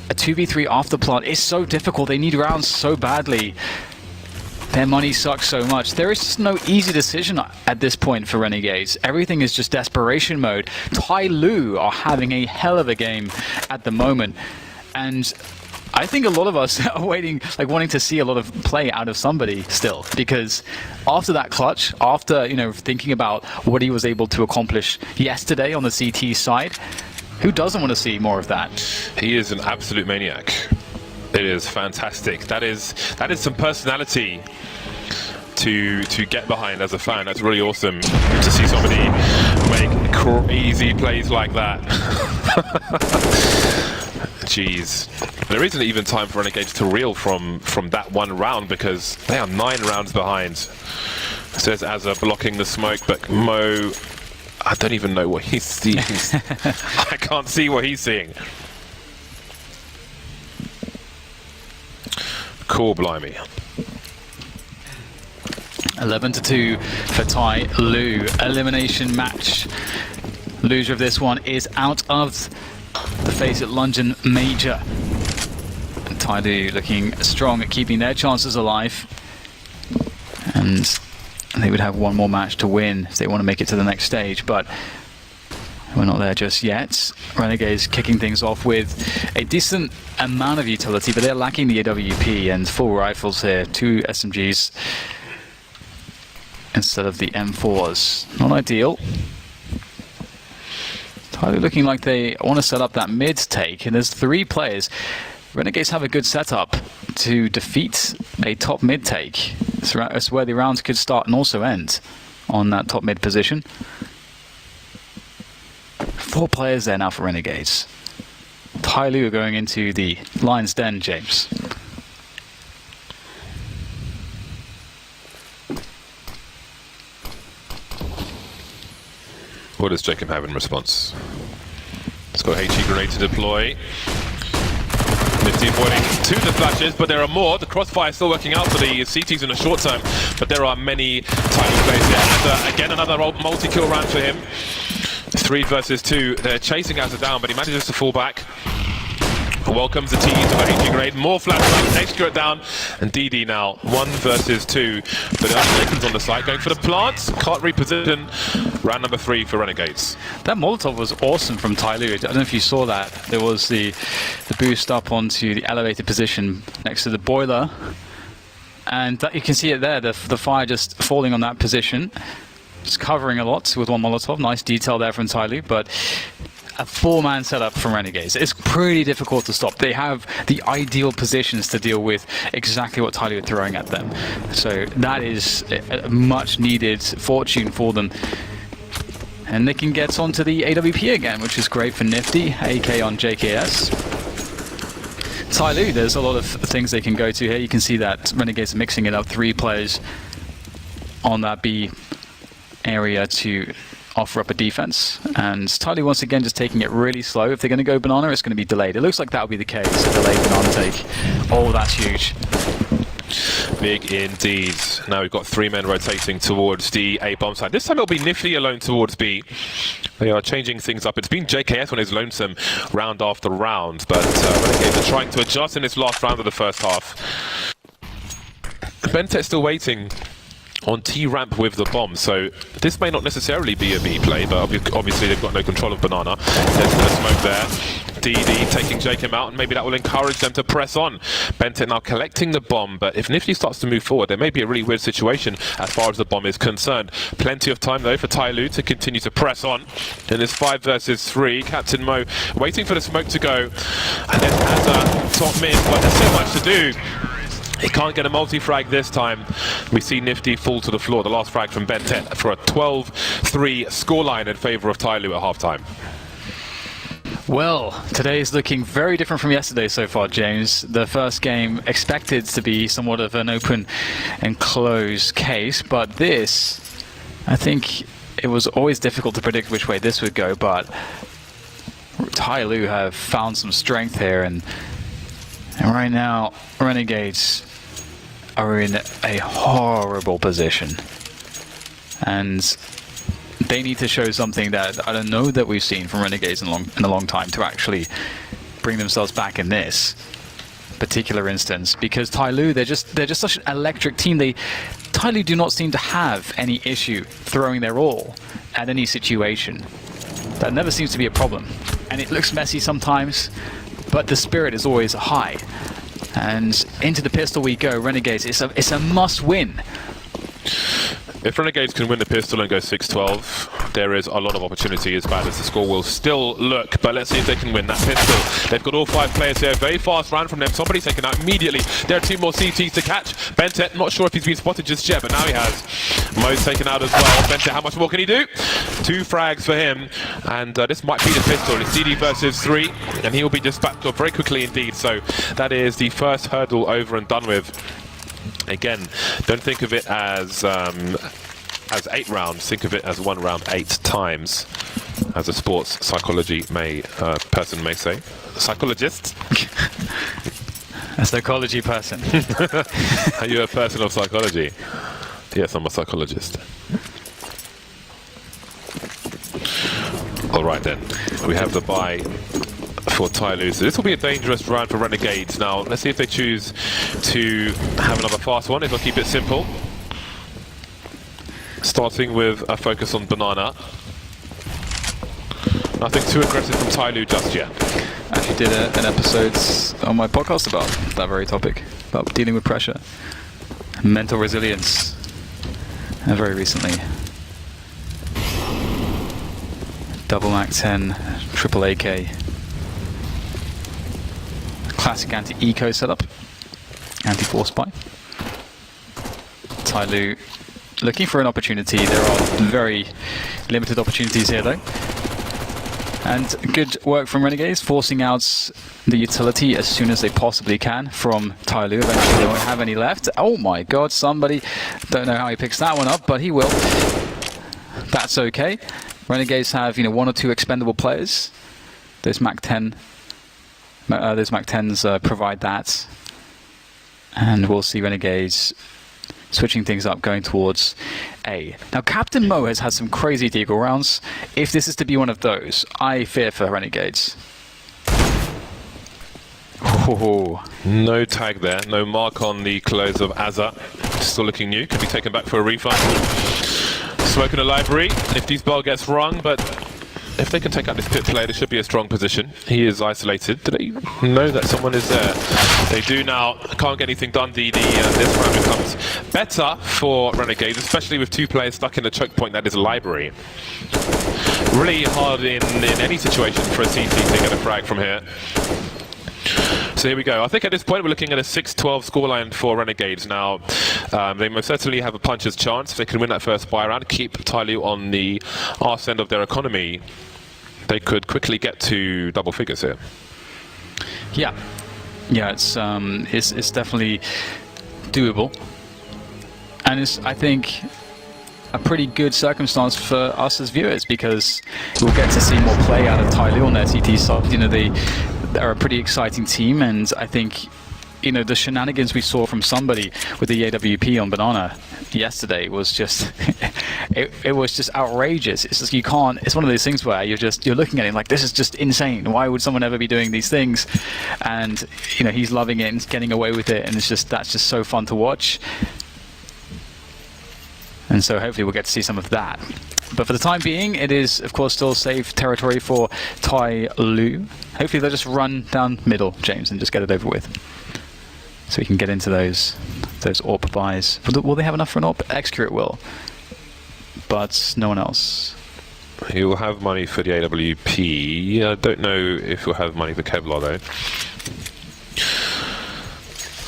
A 2v3 after plant is so difficult. They need rounds so badly. Their money sucks so much. There is just no easy decision at this point for Renegades. Everything is just desperation mode. TyLoo are having a hell of a game at the moment. And I think a lot of us are waiting, like wanting to see a lot of play out of somebody still. Because after that clutch, after, you know, thinking about what he was able to accomplish yesterday on the CT side, who doesn't want to see more of that? He is an absolute maniac. It is fantastic. That is some personality to get behind as a fan. That's really awesome to see somebody make crazy plays like that. Jeez. There isn't even time for Renegades to reel from that one round because they are 9 rounds behind. Says Azza blocking the smoke, but Mo, I don't even know what he sees. I can't see what he's seeing. Cool, blimey. 11-2 for TyLoo. Elimination match. Loser of this one is out of the FACEIT London Major. And TyLoo looking strong at keeping their chances alive. And they would have one more match to win if they want to make it to the next stage, but we're not there just yet. Renegades kicking things off with a decent amount of utility, but they're lacking the AWP and full rifles here. 2 SMGs instead of the M4s. Not ideal. TyLoo looking like they want to set up that mid take, and there's 3 players. Renegades have a good setup to defeat a top mid take. That's where the rounds could start and also end, on that top mid position. 4 players there now for Renegades. TyLoo are going into the Lion's Den, James. What does Jacob have in response? It's got HE grenade to deploy. Nifty avoiding 2 of the flashes, but there are more. The crossfire is still working out for the CTs in the short term, but there are many TyLoo players here. And again, another multi-kill round for him. 3 versus 2. They're chasing Azza down, but he manages to fall back. Welcomes the TE to the HG grenade. More flashbangs, extra it down, and DD now 1 versus 2. But Nathan's on the side, going for the plants. Can't reposition. Round number 3 for Renegades. That Molotov was awesome from TyLoo. I don't know if you saw that. There was the boost up onto the elevated position next to the boiler, and that, you can see it there. The fire just falling on that position. It's covering a lot with 1 Molotov. Nice detail there from TyLoo, but a 4-man setup from Renegades. It's pretty difficult to stop. They have the ideal positions to deal with exactly what TyLoo are throwing at them. So that is a much needed fortune for them. And they can get onto the AWP again, which is great for Nifty. AK on JKS. TyLoo, there's a lot of things they can go to here. You can see that Renegades are mixing it up. 3 players on that B area to offer up a defense, and TyLoo once again just taking it really slow. If they're going to go banana, it's going to be delayed. It looks like that'll be the case. A delayed banana take. Oh, that's huge. Big indeed. Now we've got 3 men rotating towards the A bomb side. This time it'll be Nifty alone towards B. They are changing things up. It's been JKS on his lonesome round after round, but Renegades are trying to adjust in this last round of the first half. Bentet's still waiting on T ramp with the bomb, so this may not necessarily be a B play, but obviously they've got no control of Banana. There's no smoke there. DD taking Jacob out, and maybe that will encourage them to press on. Bente now collecting the bomb, but if Nifty starts to move forward, there may be a really weird situation as far as the bomb is concerned. Plenty of time though for TyLoo to continue to press on in this 5 versus 3. Captain Mo waiting for the smoke to go, and then as a top mid, but there's so much to do. He can't get a multi-frag this time. We see Nifty fall to the floor. The last frag from Bentet for a 12-3 scoreline in favour of TyLoo at half-time. Well, today is looking very different from yesterday so far, James. The first game expected to be somewhat of an open and closed case, but this, I think it was always difficult to predict which way this would go, but TyLoo have found some strength here, and right now, Renegades are in a horrible position. And they need to show something that I don't know that we've seen from Renegades in a long time to actually bring themselves back in this particular instance. Because TyLoo, they're just such an electric team. TyLoo do not seem to have any issue throwing their all at any situation. That never seems to be a problem. And it looks messy sometimes, but the spirit is always high. And into the pistol we go. Renegades, it's a must win. If Renegades can win the pistol and go 6-12, there is a lot of opportunity, as bad as the score will still look. But let's see if they can win that pistol. They've got all 5 players here. Very fast round from them. Somebody's taken out immediately. There are 2 more CTs to catch. Bentet, not sure if he's been spotted just yet, but now he has. Mo's taken out as well. Bentet, how much more can he do? 2 frags for him. And this might be the pistol. It's DD versus 3. And he will be dispatched off very quickly indeed. So that is the first hurdle over and done with. Again, don't think of it as 8 rounds. Think of it as 1 round 8 times, as a sports psychology person may say. Psychologist. A psychology person. Are you a person of psychology? Yes, I'm a psychologist. All right then, we have the bye for TyLoo. So this will be a dangerous round for Renegades. Now, let's see if they choose to have another fast one, if I keep it simple. Starting with a focus on Banana. Nothing too aggressive from TyLoo just yet. I actually did an episode on my podcast about that very topic, about dealing with pressure, mental resilience, very recently. Double Mac 10, triple AK. Classic anti-eco setup, anti-force buy. TyLoo looking for an opportunity. There are very limited opportunities here though. And good work from Renegades, forcing out the utility as soon as they possibly can from TyLoo. Eventually they won't have any left. Oh my god, somebody, don't know how he picks that one up, but he will. That's okay. Renegades have, 1 or 2 expendable players. Those Mac 10. Those Mac 10s provide that, and we'll see Renegades switching things up, going towards A. Now, Captain Mo has had some crazy deagle rounds. If this is to be one of those, I fear for Renegades. Oh. No tag there, no mark on the clothes of Azza. Still looking new, could be taken back for a refund. Smoke in the library, Nifty's bell gets rung, but if they can take out this pit player, this should be a strong position. He is isolated. Do they know that someone is there? They do now. Can't get anything done. DD. This round becomes better for Renegades, especially with 2 players stuck in the choke point that is library. Really hard in any situation for a CT to get a frag from here. So here we go. I think at this point we're looking at a 6-12 scoreline for Renegades. Now, they most certainly have a puncher's chance. If they can win that first buy round, keep TyLoo on the arse end of their economy, they could quickly get to double figures here. Yeah, it's definitely doable, and it's, I think, a pretty good circumstance for us as viewers, because we'll get to see more play out of TyLoo on their CT side. They're a pretty exciting team, and I think the shenanigans we saw from somebody with the AWP on Banana yesterday was just it was just outrageous. It's just, you can't, it's one of those things where you're looking at it like, this is just insane. Why would someone ever be doing these things? And he's loving it and getting away with it, and that's just so fun to watch. And so hopefully we'll get to see some of that. But for the time being, it is, of course, still safe territory for TyLoo. Hopefully they'll just run down middle, James, and just get it over with. So we can get into those AWP buys. Will they have enough for an AWP? Excurate will. But no one else. He will have money for the AWP. I don't know if he'll have money for Kevlar, though.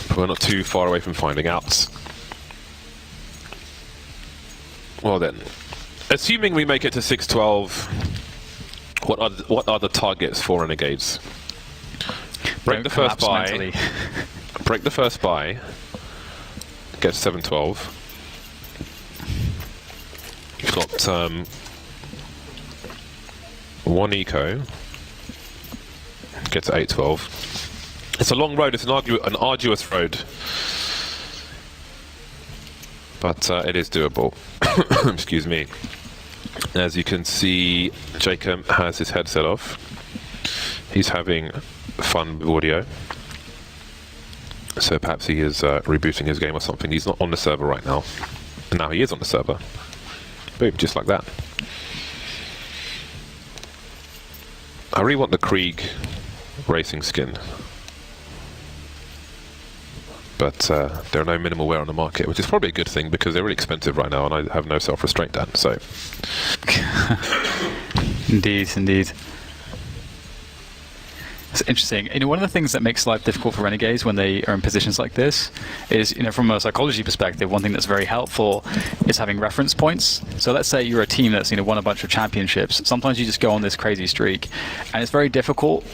But we're not too far away from finding out. Well then, assuming we make it to 612, what are the targets for Renegades? Break the first buy. Break the first buy. Get 712. You've got 1 eco. Get to 812. It's a long road. It's an arduous road, but it is doable. Excuse me. As you can see, Jacob has his headset off. He's having fun with audio. So perhaps he is rebooting his game or something. He's not on the server right now. And now he is on the server. Boom, just like that. I really want the Krieg racing skin. But there are no minimal wear on the market, which is probably a good thing because they're really expensive right now and I have no self-restraint, Dan, so... Indeed, indeed. It's interesting. You know, one of the things that makes life difficult for Renegades when they are in positions like this is, you know, from a psychology perspective, one thing that's very helpful is having reference points. So let's say you're a team that's, you know, won a bunch of championships. Sometimes you just go on this crazy streak, and it's very difficult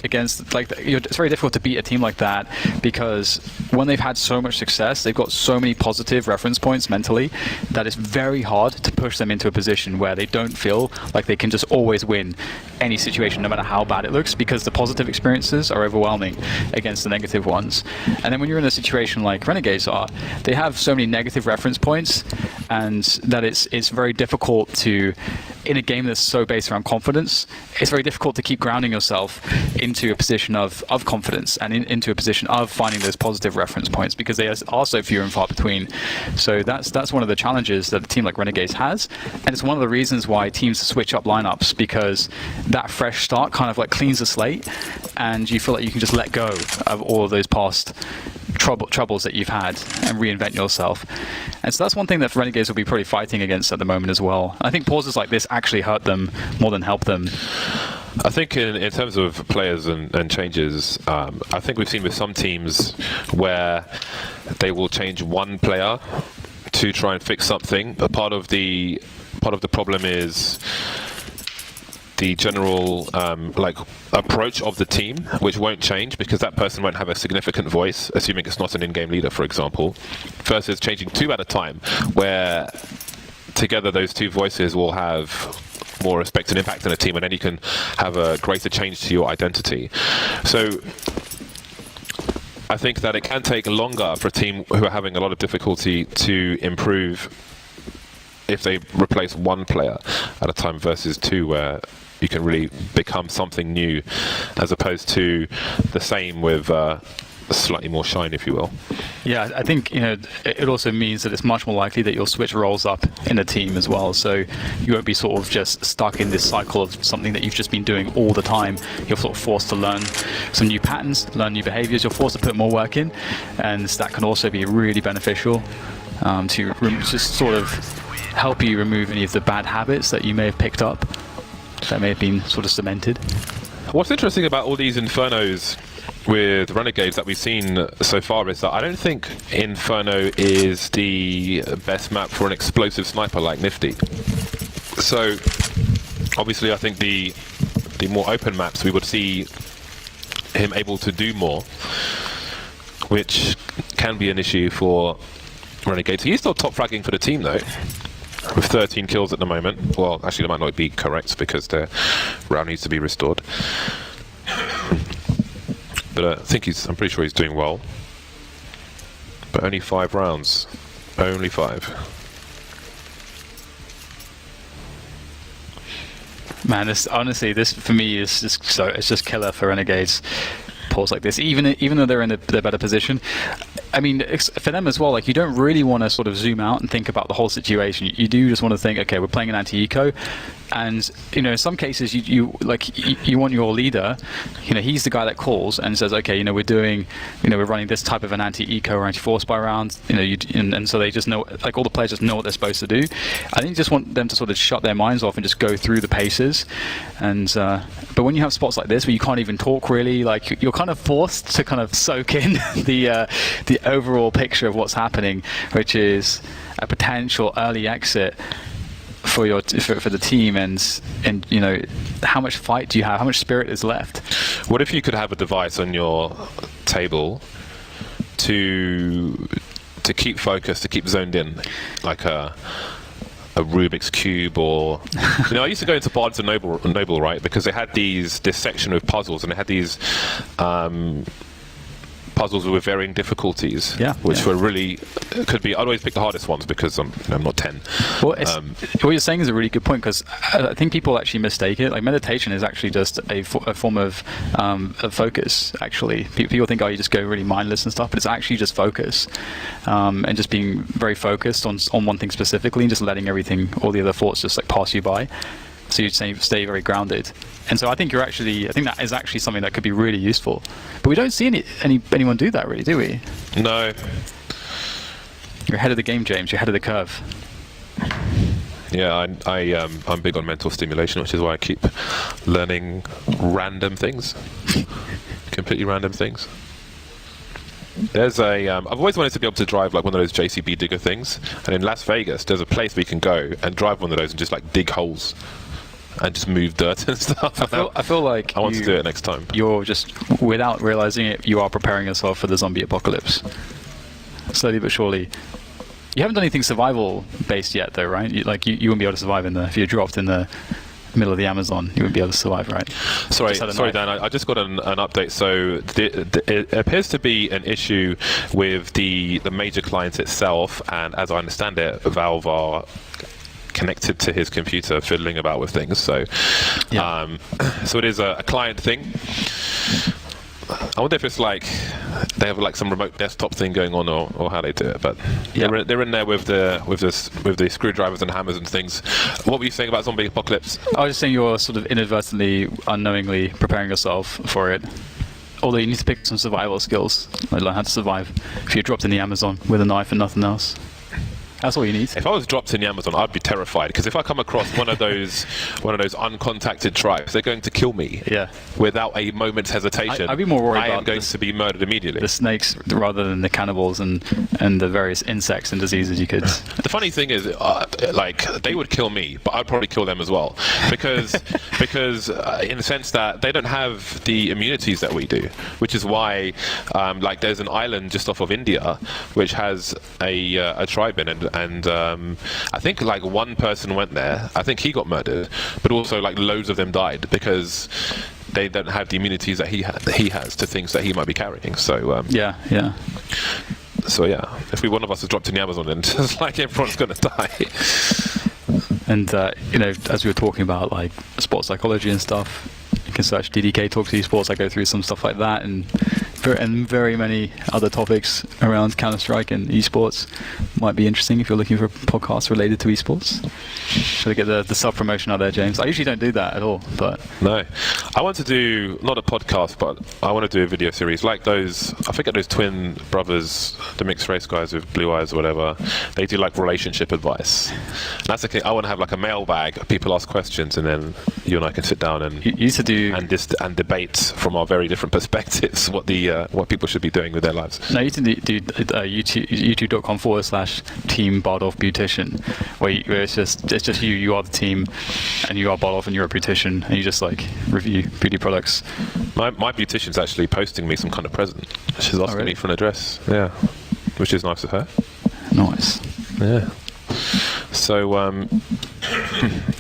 against, like, it's very difficult to beat a team like that because when they've had so much success, they've got so many positive reference points mentally that it's very hard to push them into a position where they don't feel like they can just always win any situation, no matter how bad it looks, because the positive experiences are overwhelming against the negative ones. And then when you're in a situation like Renegades are, they have so many negative reference points, and that it's very difficult to, in a game that's so based around confidence, it's very difficult to keep grounding yourself into a position of confidence and into a position of finding those positive reference points, because they are so few and far between. So that's one of the challenges that a team like Renegades has, and it's one of the reasons why teams switch up lineups, because that fresh start kind of like cleans the slate, and you feel like you can just let go of all of those past troubles that you've had and reinvent yourself. And so that's one thing that Renegades will be probably fighting against at the moment as well. I think pauses like this actually hurt them more than help them. I think in terms of players and changes, I think we've seen with some teams where they will change one player to try and fix something. But part of the problem is the general approach of the team, which won't change because that person won't have a significant voice, assuming it's not an in-game leader, for example, versus changing two at a time, where together those two voices will have more respect and impact in a team, and then you can have a greater change to your identity. So I think that it can take longer for a team who are having a lot of difficulty to improve if they replace one player at a time versus two, where you can really become something new, as opposed to the same with slightly more shine, if you will. Yeah, I think, you know, it also means that it's much more likely that you'll switch roles up in a team as well. So you won't be sort of just stuck in this cycle of something that you've just been doing all the time. You're sort of forced to learn some new patterns, learn new behaviors. You're forced to put more work in, and that can also be really beneficial to just sort of help you remove any of the bad habits that you may have picked up that may have been sort of cemented. What's interesting about all these Infernos with Renegades that we've seen so far is that I don't think Inferno is the best map for an explosive sniper like Nifty. So obviously I think the more open maps we would see him able to do more, which can be an issue for Renegades. He's still top fragging for the team though, with 13 kills at the moment. Well, actually that might not be correct because their round needs to be restored. But I'm pretty sure he's doing well. But only 5 rounds. Only 5. Man, this for me is just it's just killer for Renegades. Pause like this, even though they're in the better position. I mean, for them as well, like, you don't really want to sort of zoom out and think about the whole situation. You do just want to think, okay, we're playing an anti-eco, and in some cases, you want your leader, he's the guy that calls and says, okay, we're running this type of an anti-eco or anti-force buy round, and so they just know, like, all the players just know what they're supposed to do. I think you just want them to sort of shut their minds off and just go through the paces, and but when you have spots like this where you can't even talk really, like, you're kind of forced to kind of soak in the overall picture of what's happening, which is a potential early exit for the team, and how much fight do you have, how much spirit is left. What if you could have a device on your table to keep focused, to keep zoned in, like a Rubik's Cube, or I used to go into Barnes and Noble, right, because they had this section with puzzles, and they had these puzzles with varying difficulties, which were really I'd always pick the hardest ones because I'm not 10. Well, what you're saying is a really good point, because I think people actually mistake it. Like, meditation is actually just a form of focus. Actually, people think, you just go really mindless and stuff, but it's actually just focus, and just being very focused on one thing specifically, and just letting all the other thoughts just like pass you by. So you stay very grounded. And so I think that is actually something that could be really useful. But we don't see anyone do that really, do we? No. You're ahead of the game, James. You're ahead of the curve. Yeah, I'm big on mental stimulation, which is why I keep learning random things. Completely random things. There's I've always wanted to be able to drive like one of those JCB digger things. And in Las Vegas, there's a place where you can go and drive one of those and just like dig holes and just move dirt and stuff. I feel like I want to do it next time. You're just, without realizing it, you are preparing yourself for the zombie apocalypse. Slowly but surely. You haven't done anything survival based yet, though, right? You wouldn't be able to survive if you're dropped in the middle of the Amazon, you wouldn't be able to survive, right? Sorry, Dan. I just got an update. So it appears to be an issue with the major client itself, and as I understand it, Valve are connected to his computer, fiddling about with things. So, so it is a client thing. I wonder if it's like they have like some remote desktop thing going on, or how they do it. But they're in there with the screwdrivers and hammers and things. What were you saying about zombie apocalypse? I was just saying you're sort of inadvertently, unknowingly preparing yourself for it. Although you need to pick some survival skills, like learn how to survive if you're dropped in the Amazon with a knife and nothing else. That's all you need. If I was dropped in the Amazon, I'd be terrified, because if I come across one of those uncontacted tribes, they're going to kill me. Yeah. Without a moment's hesitation. I'd be more worried I about am going to be murdered immediately. The snakes rather than the cannibals and the various insects and diseases you could. The funny thing is, like, they would kill me, but I'd probably kill them as well, because in the sense that they don't have the immunities that we do, which is why like there's an island just off of India which has a tribe in it. And I think like one person went there. I think he got murdered, but also like loads of them died because they don't have the immunities that he has to things that he might be carrying. So yeah. So yeah, if one of us is dropped in the Amazon, then just like everyone's going to die. And as we were talking about like sports psychology and stuff, you can search DDK Talks Esports. I go through some stuff like that, and very many other topics around Counter-Strike and esports might be interesting if you're looking for a podcast related to esports. Should I get the self-promotion out there, James? I usually don't do that at all, but... No. I want to do, not a podcast, but I want to do a video series like those, I forget those twin brothers, the mixed race guys with blue eyes or whatever. They do like relationship advice. And that's okay. I want to have like a mailbag, people ask questions, and then you and I can sit down and... You used to do... And debate from our very different perspectives what people should be doing with their lives. No, you can do youtube.com/team Bardolph Beautician, where it's just you are the team, and you are Bardolph and you're a beautician, and you just like review beauty products. My beautician's actually posting me some kind of present. She's asking me for an address. Yeah, which is nice of her. Nice. Yeah. So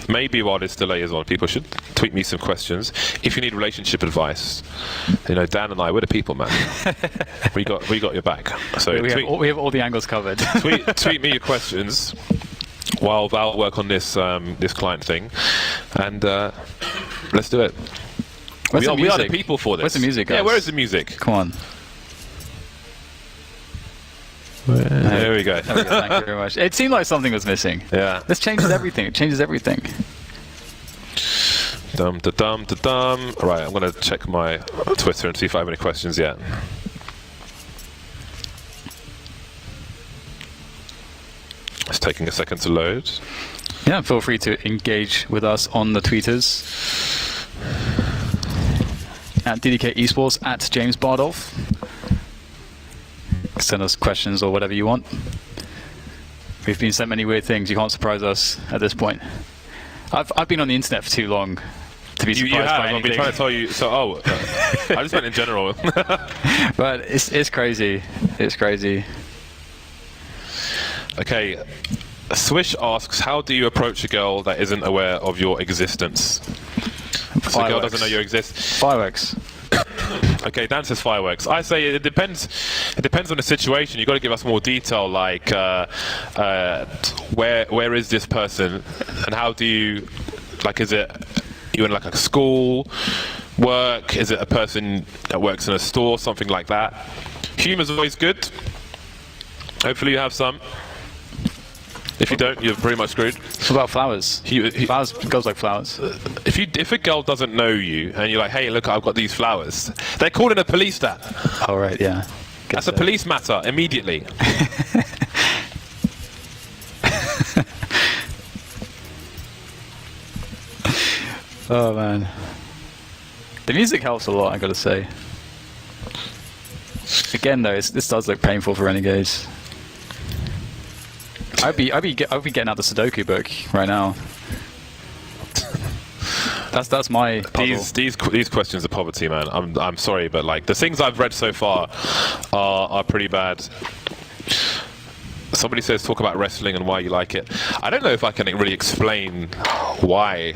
maybe while this delay is on, people should tweet me some questions. If you need relationship advice, Dan and I, we're the people, man. we got your back. So we have all the angles covered. tweet me your questions while Val work on this client thing, and let's do it. We are the people for this. Where's the music, guys? Yeah, where is the music? Come on. There we go. There we go. Thank you very much. It seemed like something was missing. Yeah. This changes everything. It changes everything. Dum da dum da dum. Right, I'm gonna check my Twitter and see if I have any questions yet. It's taking a second to load. Yeah, feel free to engage with us on the tweeters at DDK Esports, at James Bardolph. Send us questions or whatever you want. We've been sent many weird things. You can't surprise us at this point. I've been on the internet for too long to be surprised You have. by anything. I've been trying to tell you. So, I just meant in general. But it's crazy. It's crazy. Okay. Swish asks, how do you approach a girl that isn't aware of your existence? So a girl doesn't know you exist. Fireworks. Okay, Dan says fireworks. I say it depends. It depends on the situation. You've got to give us more detail, like where is this person, and how do you, like, is it you in like a school, work? Is it a person that works in a store, something like that? Humor's always good. Hopefully you have some. If you don't, you're pretty much screwed. What about flowers? Flowers, girls like flowers. If a girl doesn't know you and you're like, hey, look, I've got these flowers, they're calling the police that. Oh, right, yeah. That's a police matter immediately. Oh, man. The music helps a lot, I gotta say. Again, though, this does look painful for Renegades. I'd be getting out the Sudoku book right now. That's my puzzle. These questions are poverty, man. I'm sorry, but like the things I've read so far are pretty bad. Somebody says talk about wrestling and why you like it. I don't know if I can really explain why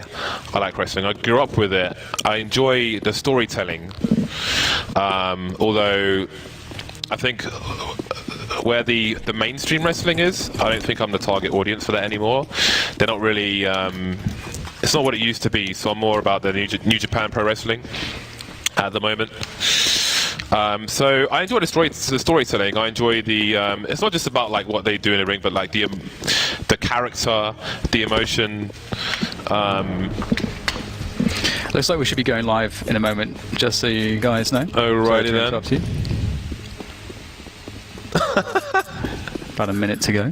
I like wrestling. I grew up with it. I enjoy the storytelling, although I think where the mainstream wrestling is, I don't think I'm the target audience for that anymore. They're not really, it's not what it used to be, so I'm more about the New Japan Pro Wrestling at the moment. So I enjoy the storytelling. I enjoy the, it's not just about like what they do in the ring, but like the character, the emotion. Looks like we should be going live in a moment, just so you guys know. Alrighty then. About a minute to go.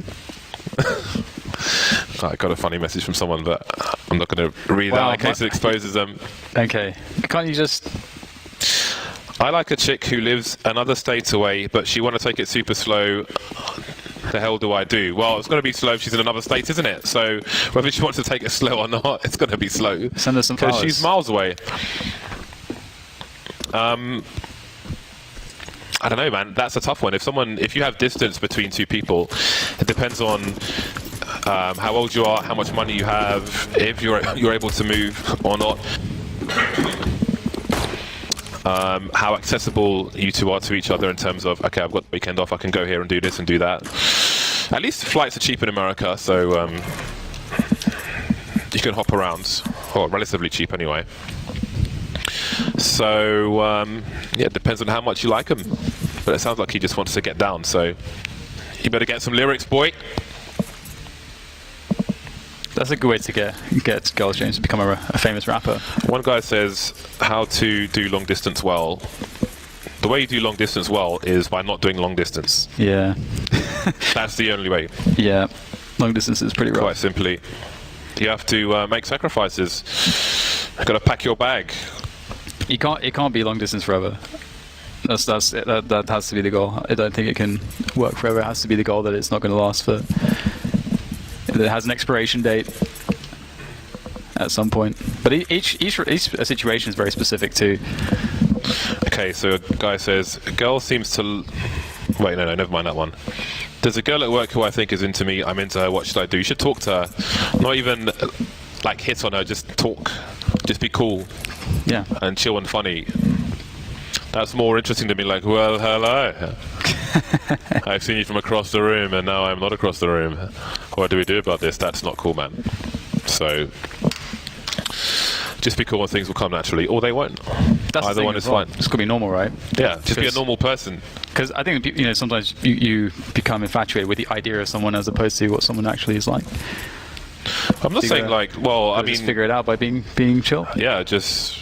I got a funny message from someone, but I'm not going to read that in case it exposes them. Okay. Can't you just... I like a chick who lives another state away, but she want to take it super slow. The hell do I do? Well, it's going to be slow if she's in another state, isn't it? So whether she wants to take it slow or not, it's going to be slow. Send her some flowers. Because she's miles away. I don't know, man. That's a tough one. If you have distance between two people, it depends on how old you are, how much money you have, if you're able to move or not, how accessible you two are to each other in terms of, okay, I've got the weekend off, I can go here and do this and do that. At least flights are cheap in America, so you can hop around, or relatively cheap anyway. So, yeah, it depends on how much you like him. But it sounds like he just wants to get down, so you better get some lyrics, boy. That's a good way to get girls, James, to become a famous rapper. One guy says how to do long distance well. The way you do long distance well is by not doing long distance. Yeah. That's the only way. Yeah. Long distance is pretty rough. Quite simply. You have to make sacrifices. You've got to pack your bag. It can't be long distance forever. That has to be the goal. I don't think it can work forever. It has to be the goal that it's not going to last for. It has an expiration date at some point. But each situation is very specific too. Okay, so a guy says, a girl seems to... Wait, no, never mind that one. There's a girl at work who I think is into me. I'm into her. What should I do? You should talk to her. Not even like hit on her. Just talk. Just be cool. Yeah. And chill and funny. That's more interesting to me. Like, well, hello. I've seen you from across the room, and now I'm not across the room. What do we do about this? That's not cool, man. So, just be cool and things will come naturally, or they won't. That's Either one is fine. It's gonna be normal, right? Yeah, just be a normal person. Because I think sometimes you become infatuated with the idea of someone as opposed to what someone actually is like. I'm not saying like, well, I mean, just figure it out by being chill. Yeah, just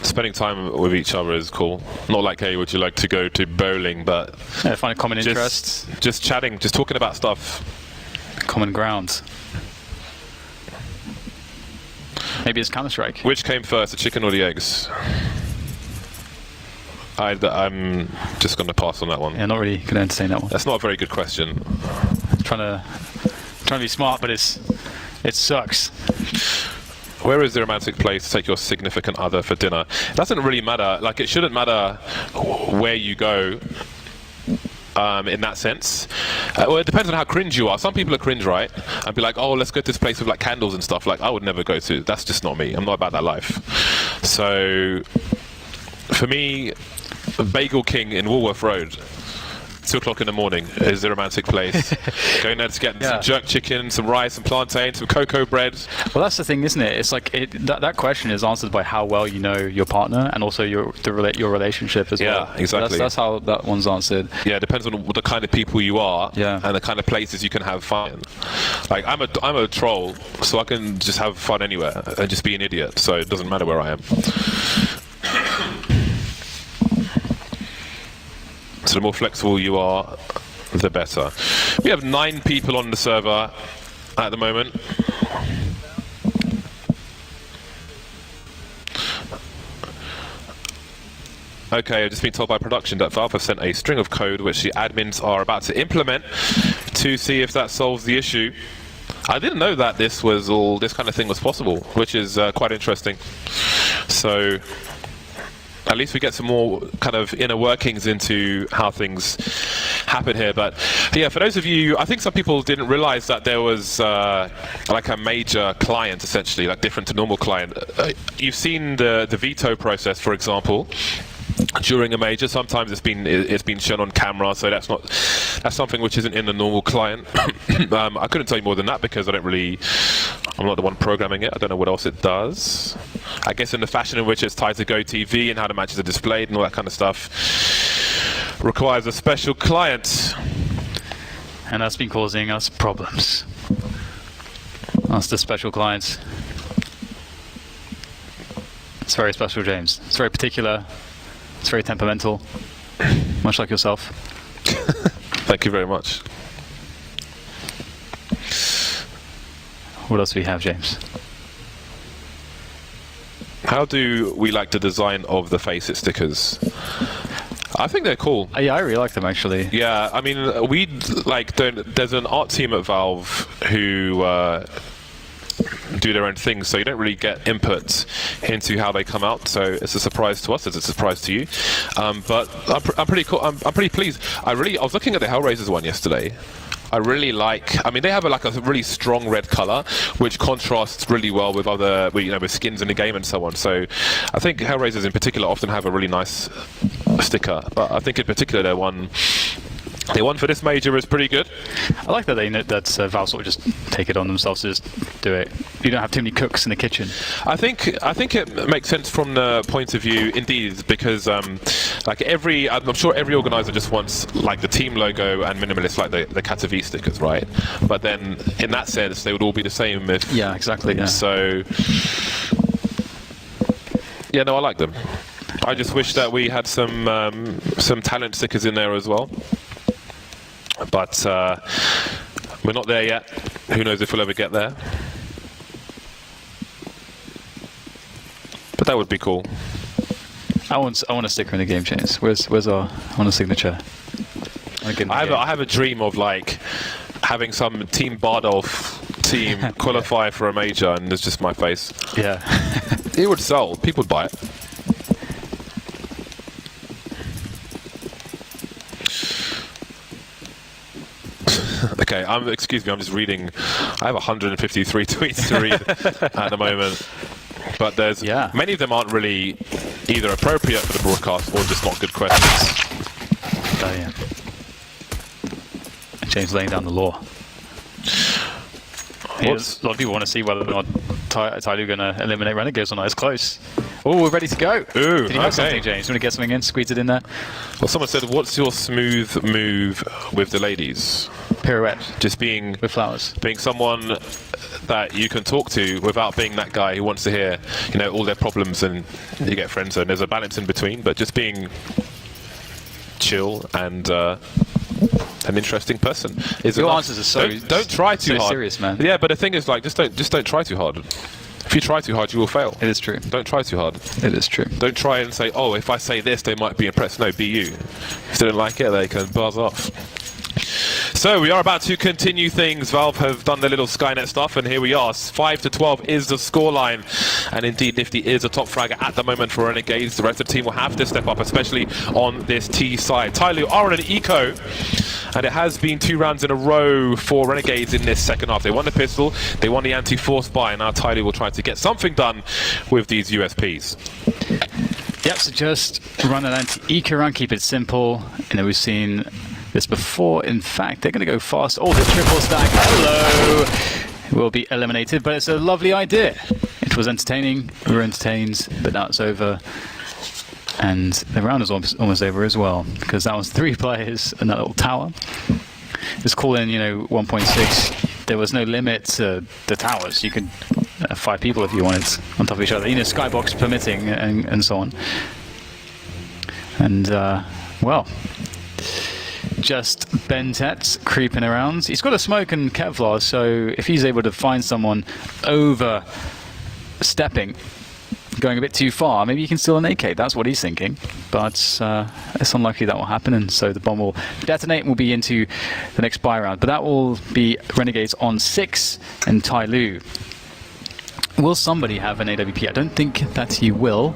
spending time with each other is cool. Not like, hey, would you like to go to bowling? But find a common interest. Just chatting, just talking about stuff. Common ground. Maybe it's Counter-Strike. Which came first, the chicken or the eggs? I'm just going to pass on that one. Yeah, not really going to entertain that one. That's not a very good question. Trying to be smart, but it sucks. Where is the romantic place to take your significant other for dinner? It doesn't really matter. Like, it shouldn't matter where you go. In that sense, well, it depends on how cringe you are. Some people are cringe, right? And be like, oh, let's go to this place with like candles and stuff. Like, I would never go to. That's just not me. I'm not about that life. So, for me, Bagel King in Woolworth Road, 2 o'clock in the morning, is the romantic place. Going there to get some jerk chicken, some rice, some plantain, some cocoa bread. Well, that's the thing, isn't it? It's like that question is answered by how well you know your partner and also your relationship as well. Yeah, exactly. That's how that one's answered. Yeah, it depends on the kind of people you are and the kind of places you can have fun. Like, I'm a troll, so I can just have fun anywhere and just be an idiot. So it doesn't matter where I am. So the more flexible you are, the better. We have 9 people on the server at the moment. Okay, I've just been told by production that Valve have sent a string of code which the admins are about to implement to see if that solves the issue. I didn't know that this kind of thing was possible, which is quite interesting. So at least we get some more kind of inner workings into how things happen here. But yeah, for those of you, I think some people didn't realize that there was like a major client, essentially, like different to normal client. You've seen the veto process, for example, during a major. Sometimes it's been shown on camera, so that's something which isn't in the normal client. I couldn't tell you more than that because I'm not the one programming it. I don't know what else it does. I guess in the fashion in which it's tied to GoTV and how the matches are displayed and all that kind of stuff requires a special client. And that's been causing us problems. That's the special clients. It's very special, James. It's very particular. It's very temperamental. Much like yourself. Thank you very much. What else do we have, James? How do we like the design of the FACEIT stickers? I think they're cool. Yeah, I really like them, actually. Yeah, I mean, there's an art team at Valve who do their own things, so you don't really get input into how they come out. So it's a surprise to us, it's a surprise to you. But I'm pretty cool. I'm pretty pleased. I was looking at the Hellraisers one yesterday. I really like. I mean, they have a really strong red color, which contrasts really well with other, with skins in the game and so on. So, I think Hellraisers in particular often have a really nice sticker. But I think in particular their one for this major is pretty good. I like that Valve sort of just take it on themselves to just do it. You don't have too many cooks in the kitchen. I think it makes sense from the point of view, indeed, because I'm sure every organizer just wants like the team logo and minimalist, like the Katavi stickers, right? But then in that sense, they would all be the same. Yeah, exactly. Yeah. So yeah, no, I like them. I just wish that we had some talent stickers in there as well. But we're not there yet. Who knows if we'll ever get there. But that would be cool. I want a sticker in the game, James. Where's our? I want a signature. I have a dream of like having some Team Bardolph team qualify for a major, and there's just my face. Yeah. It would sell. People would buy it. Okay, excuse me, I'm just reading. I have 153 tweets to read at the moment. But there's many of them aren't really either appropriate for the broadcast or just not good questions. Oh, yeah. James laying down the law. A lot of people want to see whether or not TyLoo going to eliminate Renegades or not. It's close. Oh, we're ready to go. Ooh, Did you have okay. something, James? You want to get something in? Squeeze it in there? Well, someone said, what's your smooth move with the ladies? Pirouette Just being with flowers. being someone that you can talk to without being that guy who wants to hear, you know, all their problems and you get friend zone. There's a balance in between, but just being chill and an interesting person is Your enough. answers are so don't try too so hard. serious, man. Yeah, but the thing is, like, just don't try too hard. If you try too hard, you will fail. It is true. Don't try too hard. It is true. Don't try and say, oh, if I say this, they might be impressed. No, be you. If they don't like it, they can buzz off. So we are about to continue things. Valve have done their little Skynet stuff, and here we are. 5-12 is the scoreline, and indeed Nifty is a top fragger at the moment for Renegades. The rest of the team will have to step up, especially on this T side. TyLoo are on an eco, and it has been 2 rounds in a row for Renegades in this second half. They won the pistol, they won the anti-force buy, and now TyLoo will try to get something done with these USPs. Yep, so just run an anti-eco round, keep it simple. You know, we've seen this before. In fact, they're going to go fast. Oh, the triple stack. Hello! Will be eliminated, but it's a lovely idea. It was entertaining. We were entertained, but now it's over. And the round is almost over as well, because that was 3 players in that little tower. Just call in, you know, 1.6. There was no limit to the towers. You could 5 people if you wanted on top of each other. You know, skybox permitting and so on. And, well, just Bentet creeping around. He's got a smoke and Kevlar, so if he's able to find someone overstepping, going a bit too far, maybe he can steal an AK. That's what he's thinking. But it's unlikely that will happen, and so the bomb will detonate and will be into the next buy round. But that will be Renegades on 6 and TyLoo. Will somebody have an AWP? I don't think that he will.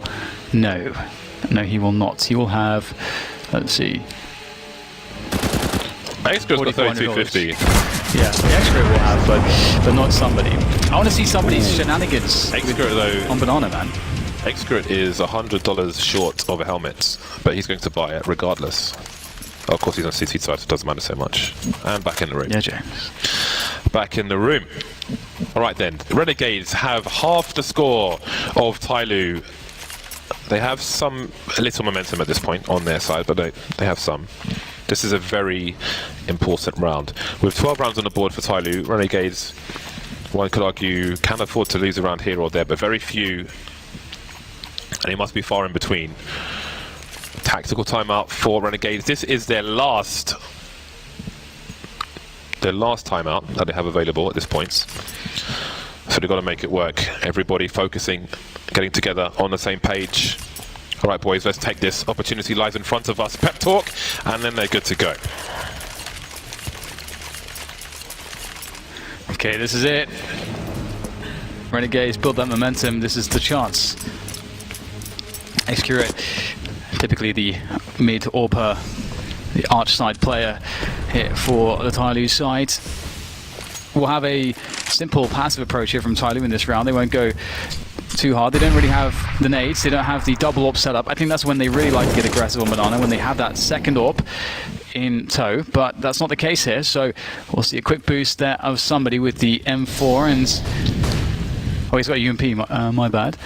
No. No, he will not. He will have, let's see, Extra's got 3250. Yeah, the Extra will have, but not somebody. I want to see somebody's shenanigans Extra, though, on Banana, man. Extra is $100 short of a helmet, but he's going to buy it regardless. Oh, of course, he's on CT side, so it doesn't matter so much. And back in the room. Yeah, James. Back in the room. All right, then. Renegades have half the score of TyLoo. They have a little momentum at this point on their side, but they have some. This is a very important round. With 12 rounds on the board for TyLoo, Renegades, one could argue, can afford to lose a round here or there, but very few, and it must be far in between. Tactical timeout for Renegades. This is their last timeout that they have available at this point. So they've got to make it work. Everybody focusing, getting together on the same page. All right, boys, let's take this. Opportunity lies in front of us. Pep talk, and then they're good to go. Okay, this is it. Renegades build that momentum. This is the chance. Accurate. Typically the mid AWP, the arch side player here for the TyLoo side. We'll have a simple passive approach here from TyLoo in this round. They won't go too hard. They don't really have the nades. They don't have the double AWP setup. I think that's when they really like to get aggressive on Banana, when they have that second AWP in tow, but that's not the case here. So we'll see a quick boost there of somebody with the M4, and oh, he's got a UMP, my bad.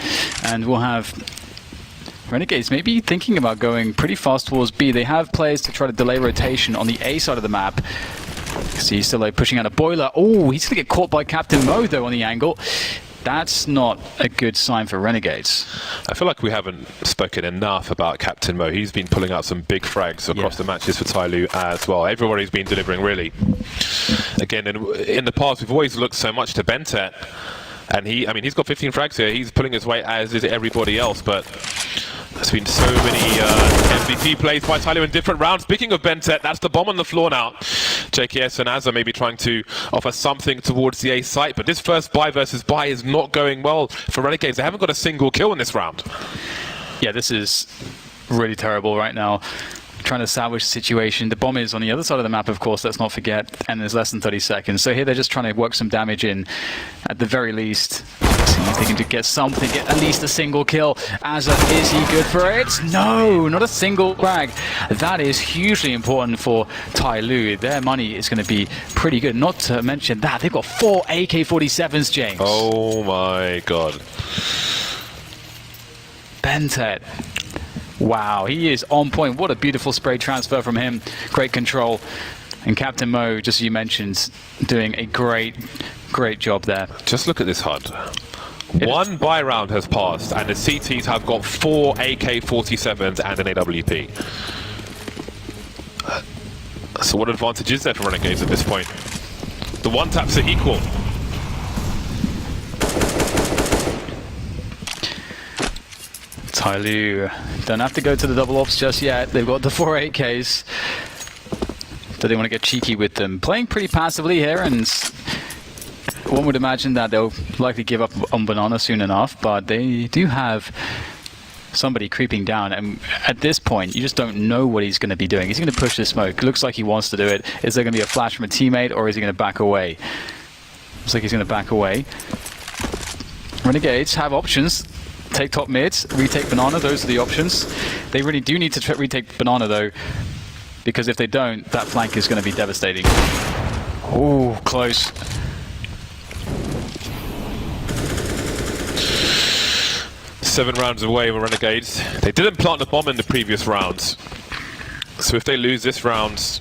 And we'll have Renegades maybe thinking about going pretty fast towards B. They have players to try to delay rotation on the A side of the map. See, he's still like pushing out a boiler. Oh, he's gonna get caught by Captain Mo though on the angle. That's not a good sign for Renegades. I feel like we haven't spoken enough about Captain Mo. He's been pulling out some big frags across the matches for TyLoo as well. Everybody's been delivering, really. Again, in the past, we've always looked so much to Bentet. And he's got 15 frags here. He's pulling his weight, as is everybody else. But there's been so many MVP plays by TyLoo in different rounds. Speaking of Bentet, that's the bomb on the floor now. JKS and Azza may be trying to offer something towards the A site, but this first buy versus buy is not going well for Renegades. They haven't got a single kill in this round. Yeah, this is really terrible right now. Trying to salvage the situation. The bomb is on the other side of the map, of course, let's not forget, and there's less than 30 seconds. So here they're just trying to work some damage in, at the very least. See if they can get something, get at least a single kill. Azza, is he good for it? No, not a single frag. That is hugely important for TyLoo. Their money is going to be pretty good. Not to mention that, they've got 4 AK-47s, James. Oh my god. Bentet. Wow, he is on point. What a beautiful spray transfer from him. Great control. And Captain Mo, just as you mentioned, doing a great job there. Just look at this HUD. One buy round has passed, and the CTs have got 4 AK-47s and an AWP. So what advantage is there for Renegades at this point? The one taps are equal. TyLoo don't have to go to the double ops just yet. They've got the 4 AKs. Do they want to get cheeky with them? Playing pretty passively here, and one would imagine that they'll likely give up on Banana soon enough, but they do have somebody creeping down, and at this point you just don't know what he's going to be doing. Is he going to push the smoke? It looks like he wants to do it. Is there going to be a flash from a teammate, or is he going to back away? Looks like he's going to back away. Renegades have options. Take top mid, retake Banana, those are the options. They really do need to retake Banana though, because if they don't, that flank is going to be devastating. Oh, close. Seven rounds away with Renegades. They didn't plant the bomb in the previous rounds. So if they lose this round,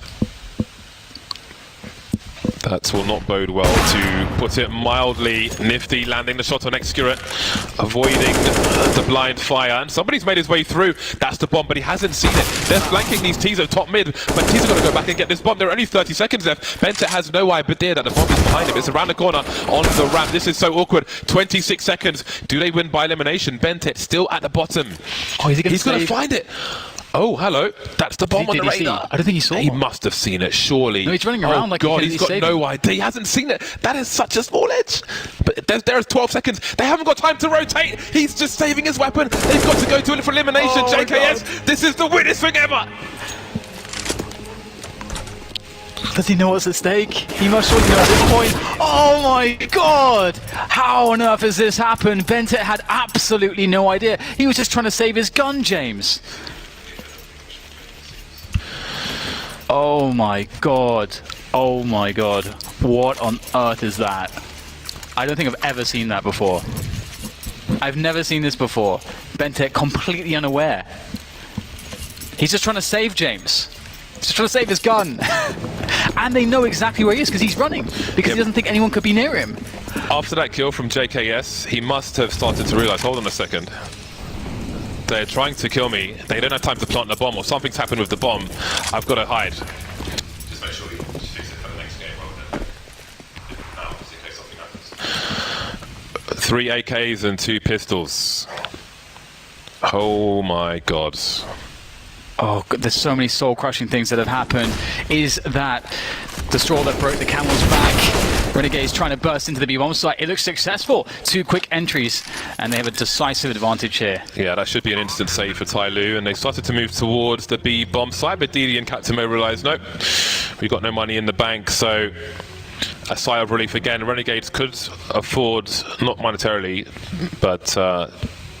that will not bode well, to put it mildly. Nifty landing the shot on Excurate, avoiding the blind fire. And somebody's made his way through. That's the bomb, but he hasn't seen it. They're flanking these Tizo top mid, but Tizo got to go back and get this bomb. There are only 30 seconds left. Bentet has no idea that the bomb is behind him. It's around the corner on the ramp. This is so awkward. 26 seconds. Do they win by elimination? Bentet still at the bottom. Oh, he's going to find it. Oh, hello. That's the bomb on the radar. I don't think he saw. He must have seen it, surely. No, he's running around like God, he's got no idea. He hasn't seen it. That is such a small edge. But there's 12 seconds. They haven't got time to rotate. He's just saving his weapon. They've got to go to it for elimination. Oh, JKS, this is the weirdest thing ever. Does he know what's at stake? He must surely know at this point. Oh my god! How on earth has this happened? Bentet had absolutely no idea. He was just trying to save his gun, James. Oh my god. Oh my god. What on earth is that? I don't think I've ever seen that before. I've never seen this before. Bentet completely unaware. He's just trying to save James. He's just trying to save his gun. And they know exactly where he is because he's running. Because he doesn't think anyone could be near him. After that kill from JKS, he must have started to realize, hold on a second. They're trying to kill me. They don't have time to plant the bomb, or something's happened with the bomb. I've got to hide. Just make sure you fix it for the next game rather than now, just in case something happens. 3 AKs and 2 pistols. Oh my god. Oh, there's so many soul-crushing things that have happened. Is that the straw that broke the camel's back? Renegades trying to burst into the B-bomb site. It looks successful. 2 quick entries, and they have a decisive advantage here. Yeah, that should be an instant save for TyLoo, and they started to move towards the B-bomb site, but DD and Captain Mo realised, nope, we've got no money in the bank, so a sigh of relief again. Renegades could afford, not monetarily, but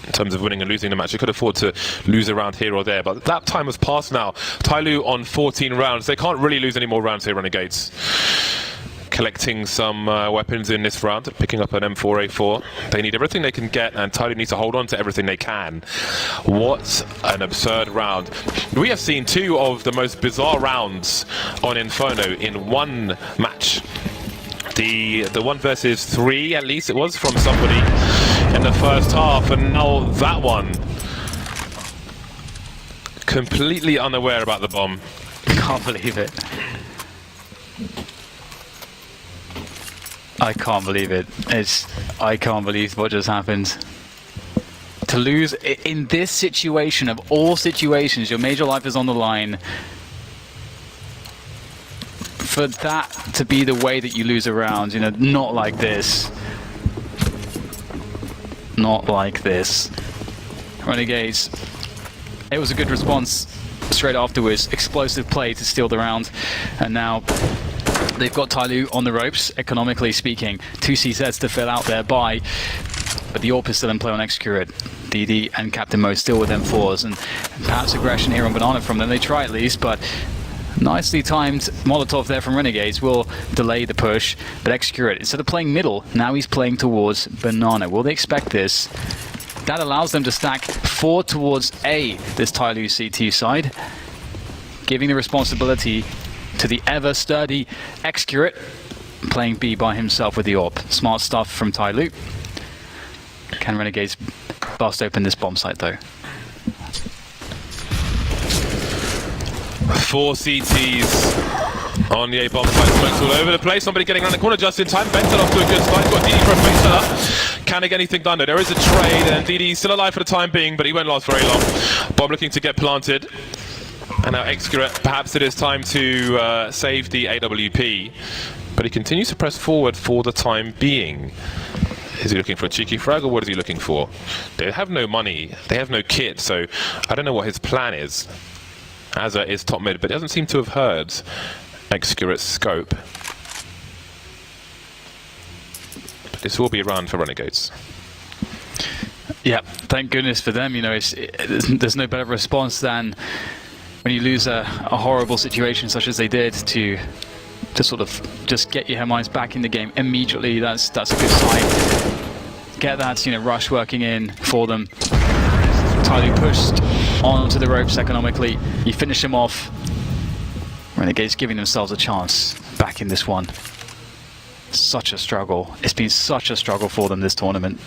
in terms of winning and losing the match, they could afford to lose a round here or there, but that time has passed now. TyLoo on 14 rounds. They can't really lose any more rounds here, Renegades. Collecting some weapons in this round, picking up an M4A4. They need everything they can get, and TyLoo needs to hold on to everything they can. What an absurd round. We have seen 2 of the most bizarre rounds on Inferno in one match. The 1 versus 3, at least it was, from somebody in the first half, and now that one. Completely unaware about the bomb. Can't believe it. I can't believe it. I can't believe what just happened. To lose in this situation, of all situations, your major life is on the line. For that to be the way that you lose a round, you know, not like this. Not like this. Renegades. It was a good response straight afterwards. Explosive play to steal the round. And now they've got TyLoo on the ropes, economically speaking. 2 CZs to fill out their buy. But the AWP is still in play on Excurate. DD and Captain Mo still with M4s. And perhaps aggression here on Banana from them. They try at least, but nicely timed Molotov there from Renegades will delay the push. But Excurate, instead of playing middle, now he's playing towards Banana. Will they expect this? that allows them to stack 4 towards A, this TyLoo CT side, giving the responsibility to the ever-sturdy Excurate, playing B by himself with the AWP. Smart stuff from TyLoo. Can Renegades bust open this bomb site, though? 4 CTs on the A bomb site. Smokes all over the place. Somebody getting around the corner just in time. Benson off to a good start. Got DD for a face up. Can he get anything done? No, there is a trade, and DD's still alive for the time being, but he won't last very long. Bomb looking to get planted. And now Excurate, perhaps it is time to save the AWP, but he continues to press forward for the time being. Is he looking for a cheeky frag, or what is he looking for? They have no money, they have no kit, so I don't know what his plan is. Azza is top mid, but he doesn't seem to have heard Excurate's scope. But this will be a round for Renegades. Yeah, thank goodness for them. You know, there's no better response than when you lose a horrible situation such as they did to sort of just get your minds back in the game immediately. That's a good sign. Get that, you know, rush working in for them. TyLoo pushed onto the ropes economically. You finish him off. Renegades giving themselves a chance back in this one. Such a struggle. It's been such a struggle for them this tournament.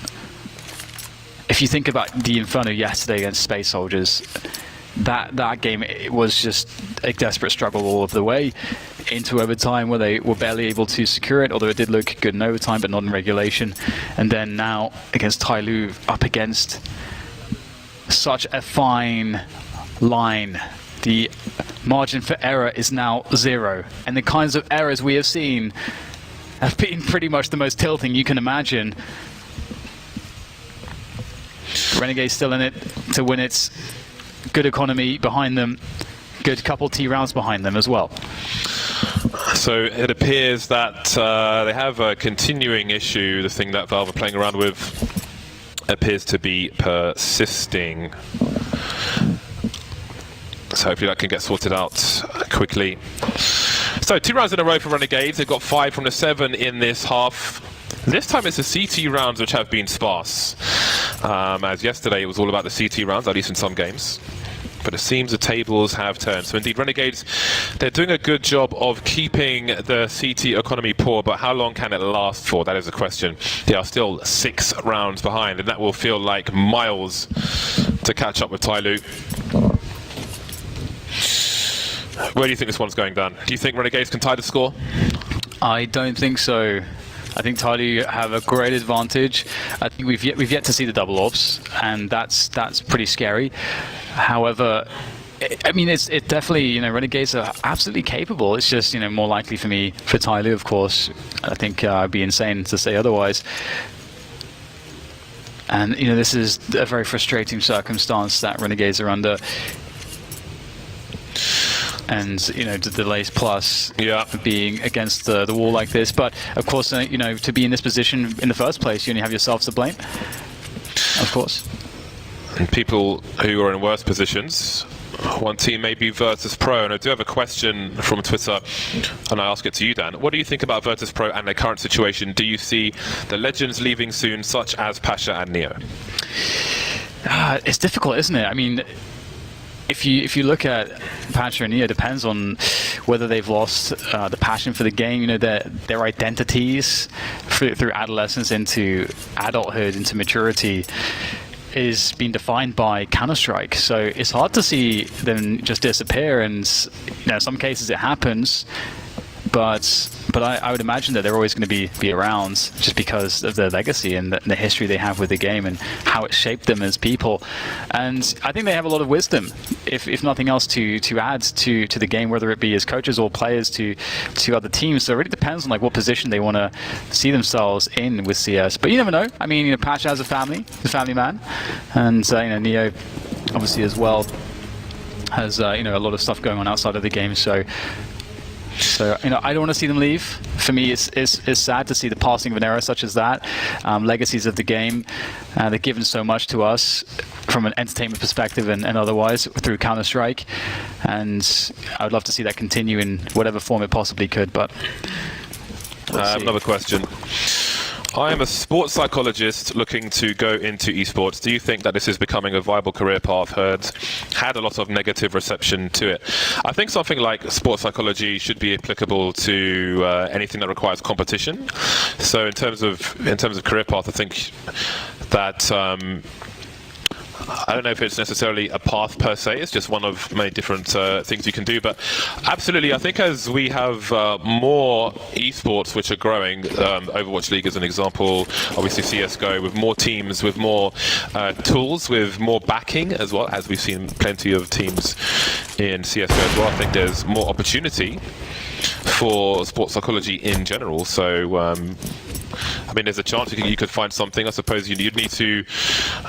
If you think about the Inferno yesterday against Space Soldiers, that game, it was just a desperate struggle all of the way into overtime, where they were barely able to secure it, although it did look good in overtime, but not in regulation. And then now against TyLoo, up against such a fine line. The margin for error is now 0, and the kinds of errors we have seen have been pretty much the most tilting you can imagine. Renegades still in it to win it. Good economy behind them, good couple T rounds behind them as well. So it appears that they have a continuing issue. The thing that Valve are playing around with appears to be persisting. So hopefully that can get sorted out quickly. So 2 rounds in a row for Renegades. They've got 5 from the 7 in this half. This time it's the CT rounds which have been sparse. As yesterday it was all about the CT rounds, at least in some games. But it seems the tables have turned. So indeed, Renegades, they're doing a good job of keeping the CT economy poor, but how long can it last for? That is the question. They are still 6 rounds behind, and that will feel like miles to catch up with TyLoo. Where do you think this one's going, Dan? Do you think Renegades can tie the score? I don't think so. I think TyLoo have a great advantage. I think we've yet to see the double ops, and that's pretty scary. However, I mean, it definitely, you know, Renegades are absolutely capable. It's just, you know, more likely for TyLoo, of course. I think I'd be insane to say otherwise. And, you know, this is a very frustrating circumstance that Renegades are under. And, you know, the delays plus being against the wall like this. But, of course, you know, to be in this position in the first place, you only have yourself to blame, of course. And people who are in worse positions, one team may be Virtus.pro, and I do have a question from Twitter, and I ask it to you, Dan. What do you think about Virtus.pro and their current situation? Do you see the legends leaving soon, such as Pasha and Neo? It's difficult, isn't it? I mean, if you look at Pasha and Neo, it depends on whether they've lost the passion for the game, you know, their identities through adolescence into adulthood, into maturity, is being defined by Counter-Strike. So it's hard to see them just disappear, and, you know, in some cases it happens, but I would imagine that they're always going to be around just because of their legacy and the history they have with the game and how it shaped them as people. And I think they have a lot of wisdom, if nothing else, to add to the game, whether it be as coaches or players to other teams. So it really depends on, like, what position they want to see themselves in with CS. But you never know. I mean, you know, Pasha has a family man, and you know, Neo obviously as well has you know, a lot of stuff going on outside of the game. So you know, I don't want to see them leave. For me, it's sad to see the passing of an era such as that. Legacies of the game, they've given so much to us from an entertainment perspective and otherwise through Counter-Strike, and I would love to see that continue in whatever form it possibly could. But another question. I am a sports psychologist looking to go into esports. Do you think that this is becoming a viable career path? Had a lot of negative reception to it. I think something like sports psychology should be applicable to anything that requires competition. So in terms of career path, I think that I don't know if it's necessarily a path per se. It's just one of many different things you can do. But absolutely, I think as we have more esports which are growing, Overwatch League as an example, obviously CSGO, with more teams, with more tools, with more backing as well, as we've seen plenty of teams in CSGO as well. I think there's more opportunity for sports psychology in general. So I mean, there's a chance you could find something. I suppose you'd need to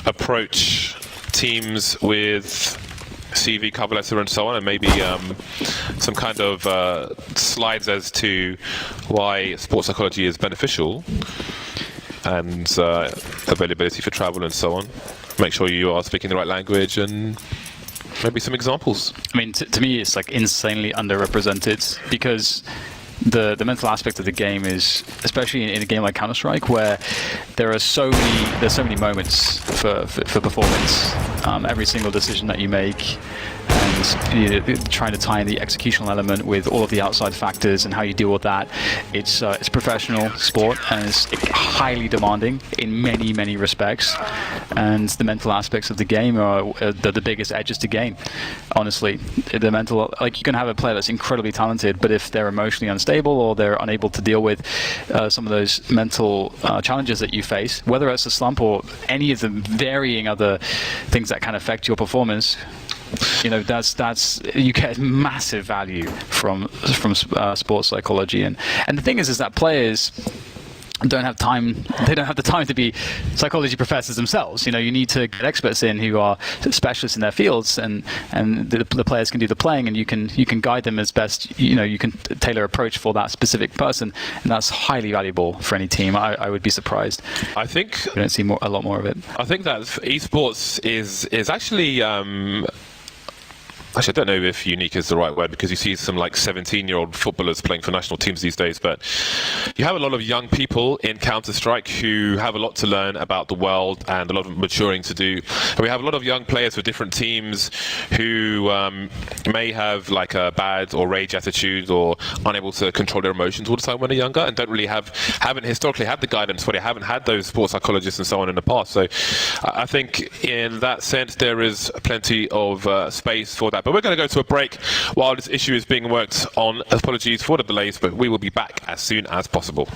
approach teams with CV, cover letter, and so on, and maybe some kind of slides as to why sports psychology is beneficial, and availability for travel and so on. Make sure you are speaking the right language, and maybe some examples. I mean, to me, it's like insanely underrepresented, because the mental aspect of the game is, especially in a game like Counter-Strike, where there's so many moments for performance. Every single decision that you make, and trying to tie in the executional element with all of the outside factors and how you deal with that. It's professional sport, and it's highly demanding in many respects. And the mental aspects of the game are the biggest edges to gain. Honestly, the mental, like, you can have a player that's incredibly talented, but if they're emotionally unstable or they're unable to deal with some of those mental challenges that you face, whether it's a slump or any of the varying other things that can affect your performance, you know, that's you get massive value from sports psychology. And the thing is that players don't have time. They don't have the time to be psychology professors themselves. You know, you need to get experts in who are specialists in their fields, and the players can do the playing, and you can guide them as best. You know, you can tailor approach for that specific person, and that's highly valuable for any team. I would be surprised. I think we don't see a lot more of it. I think that esports is actually. Actually, I don't know if unique is the right word, because you see some like 17-year-old footballers playing for national teams these days, but you have a lot of young people in Counter-Strike who have a lot to learn about the world and a lot of maturing to do. And we have a lot of young players for different teams who may have like a bad or rage attitude, or unable to control their emotions all the time when they're younger, and don't really haven't historically had the guidance, or they haven't had those sports psychologists and so on in the past. So I think in that sense there is plenty of space for that. But we're going to go to a break while this issue is being worked on. Apologies for the delays, but we will be back as soon as possible.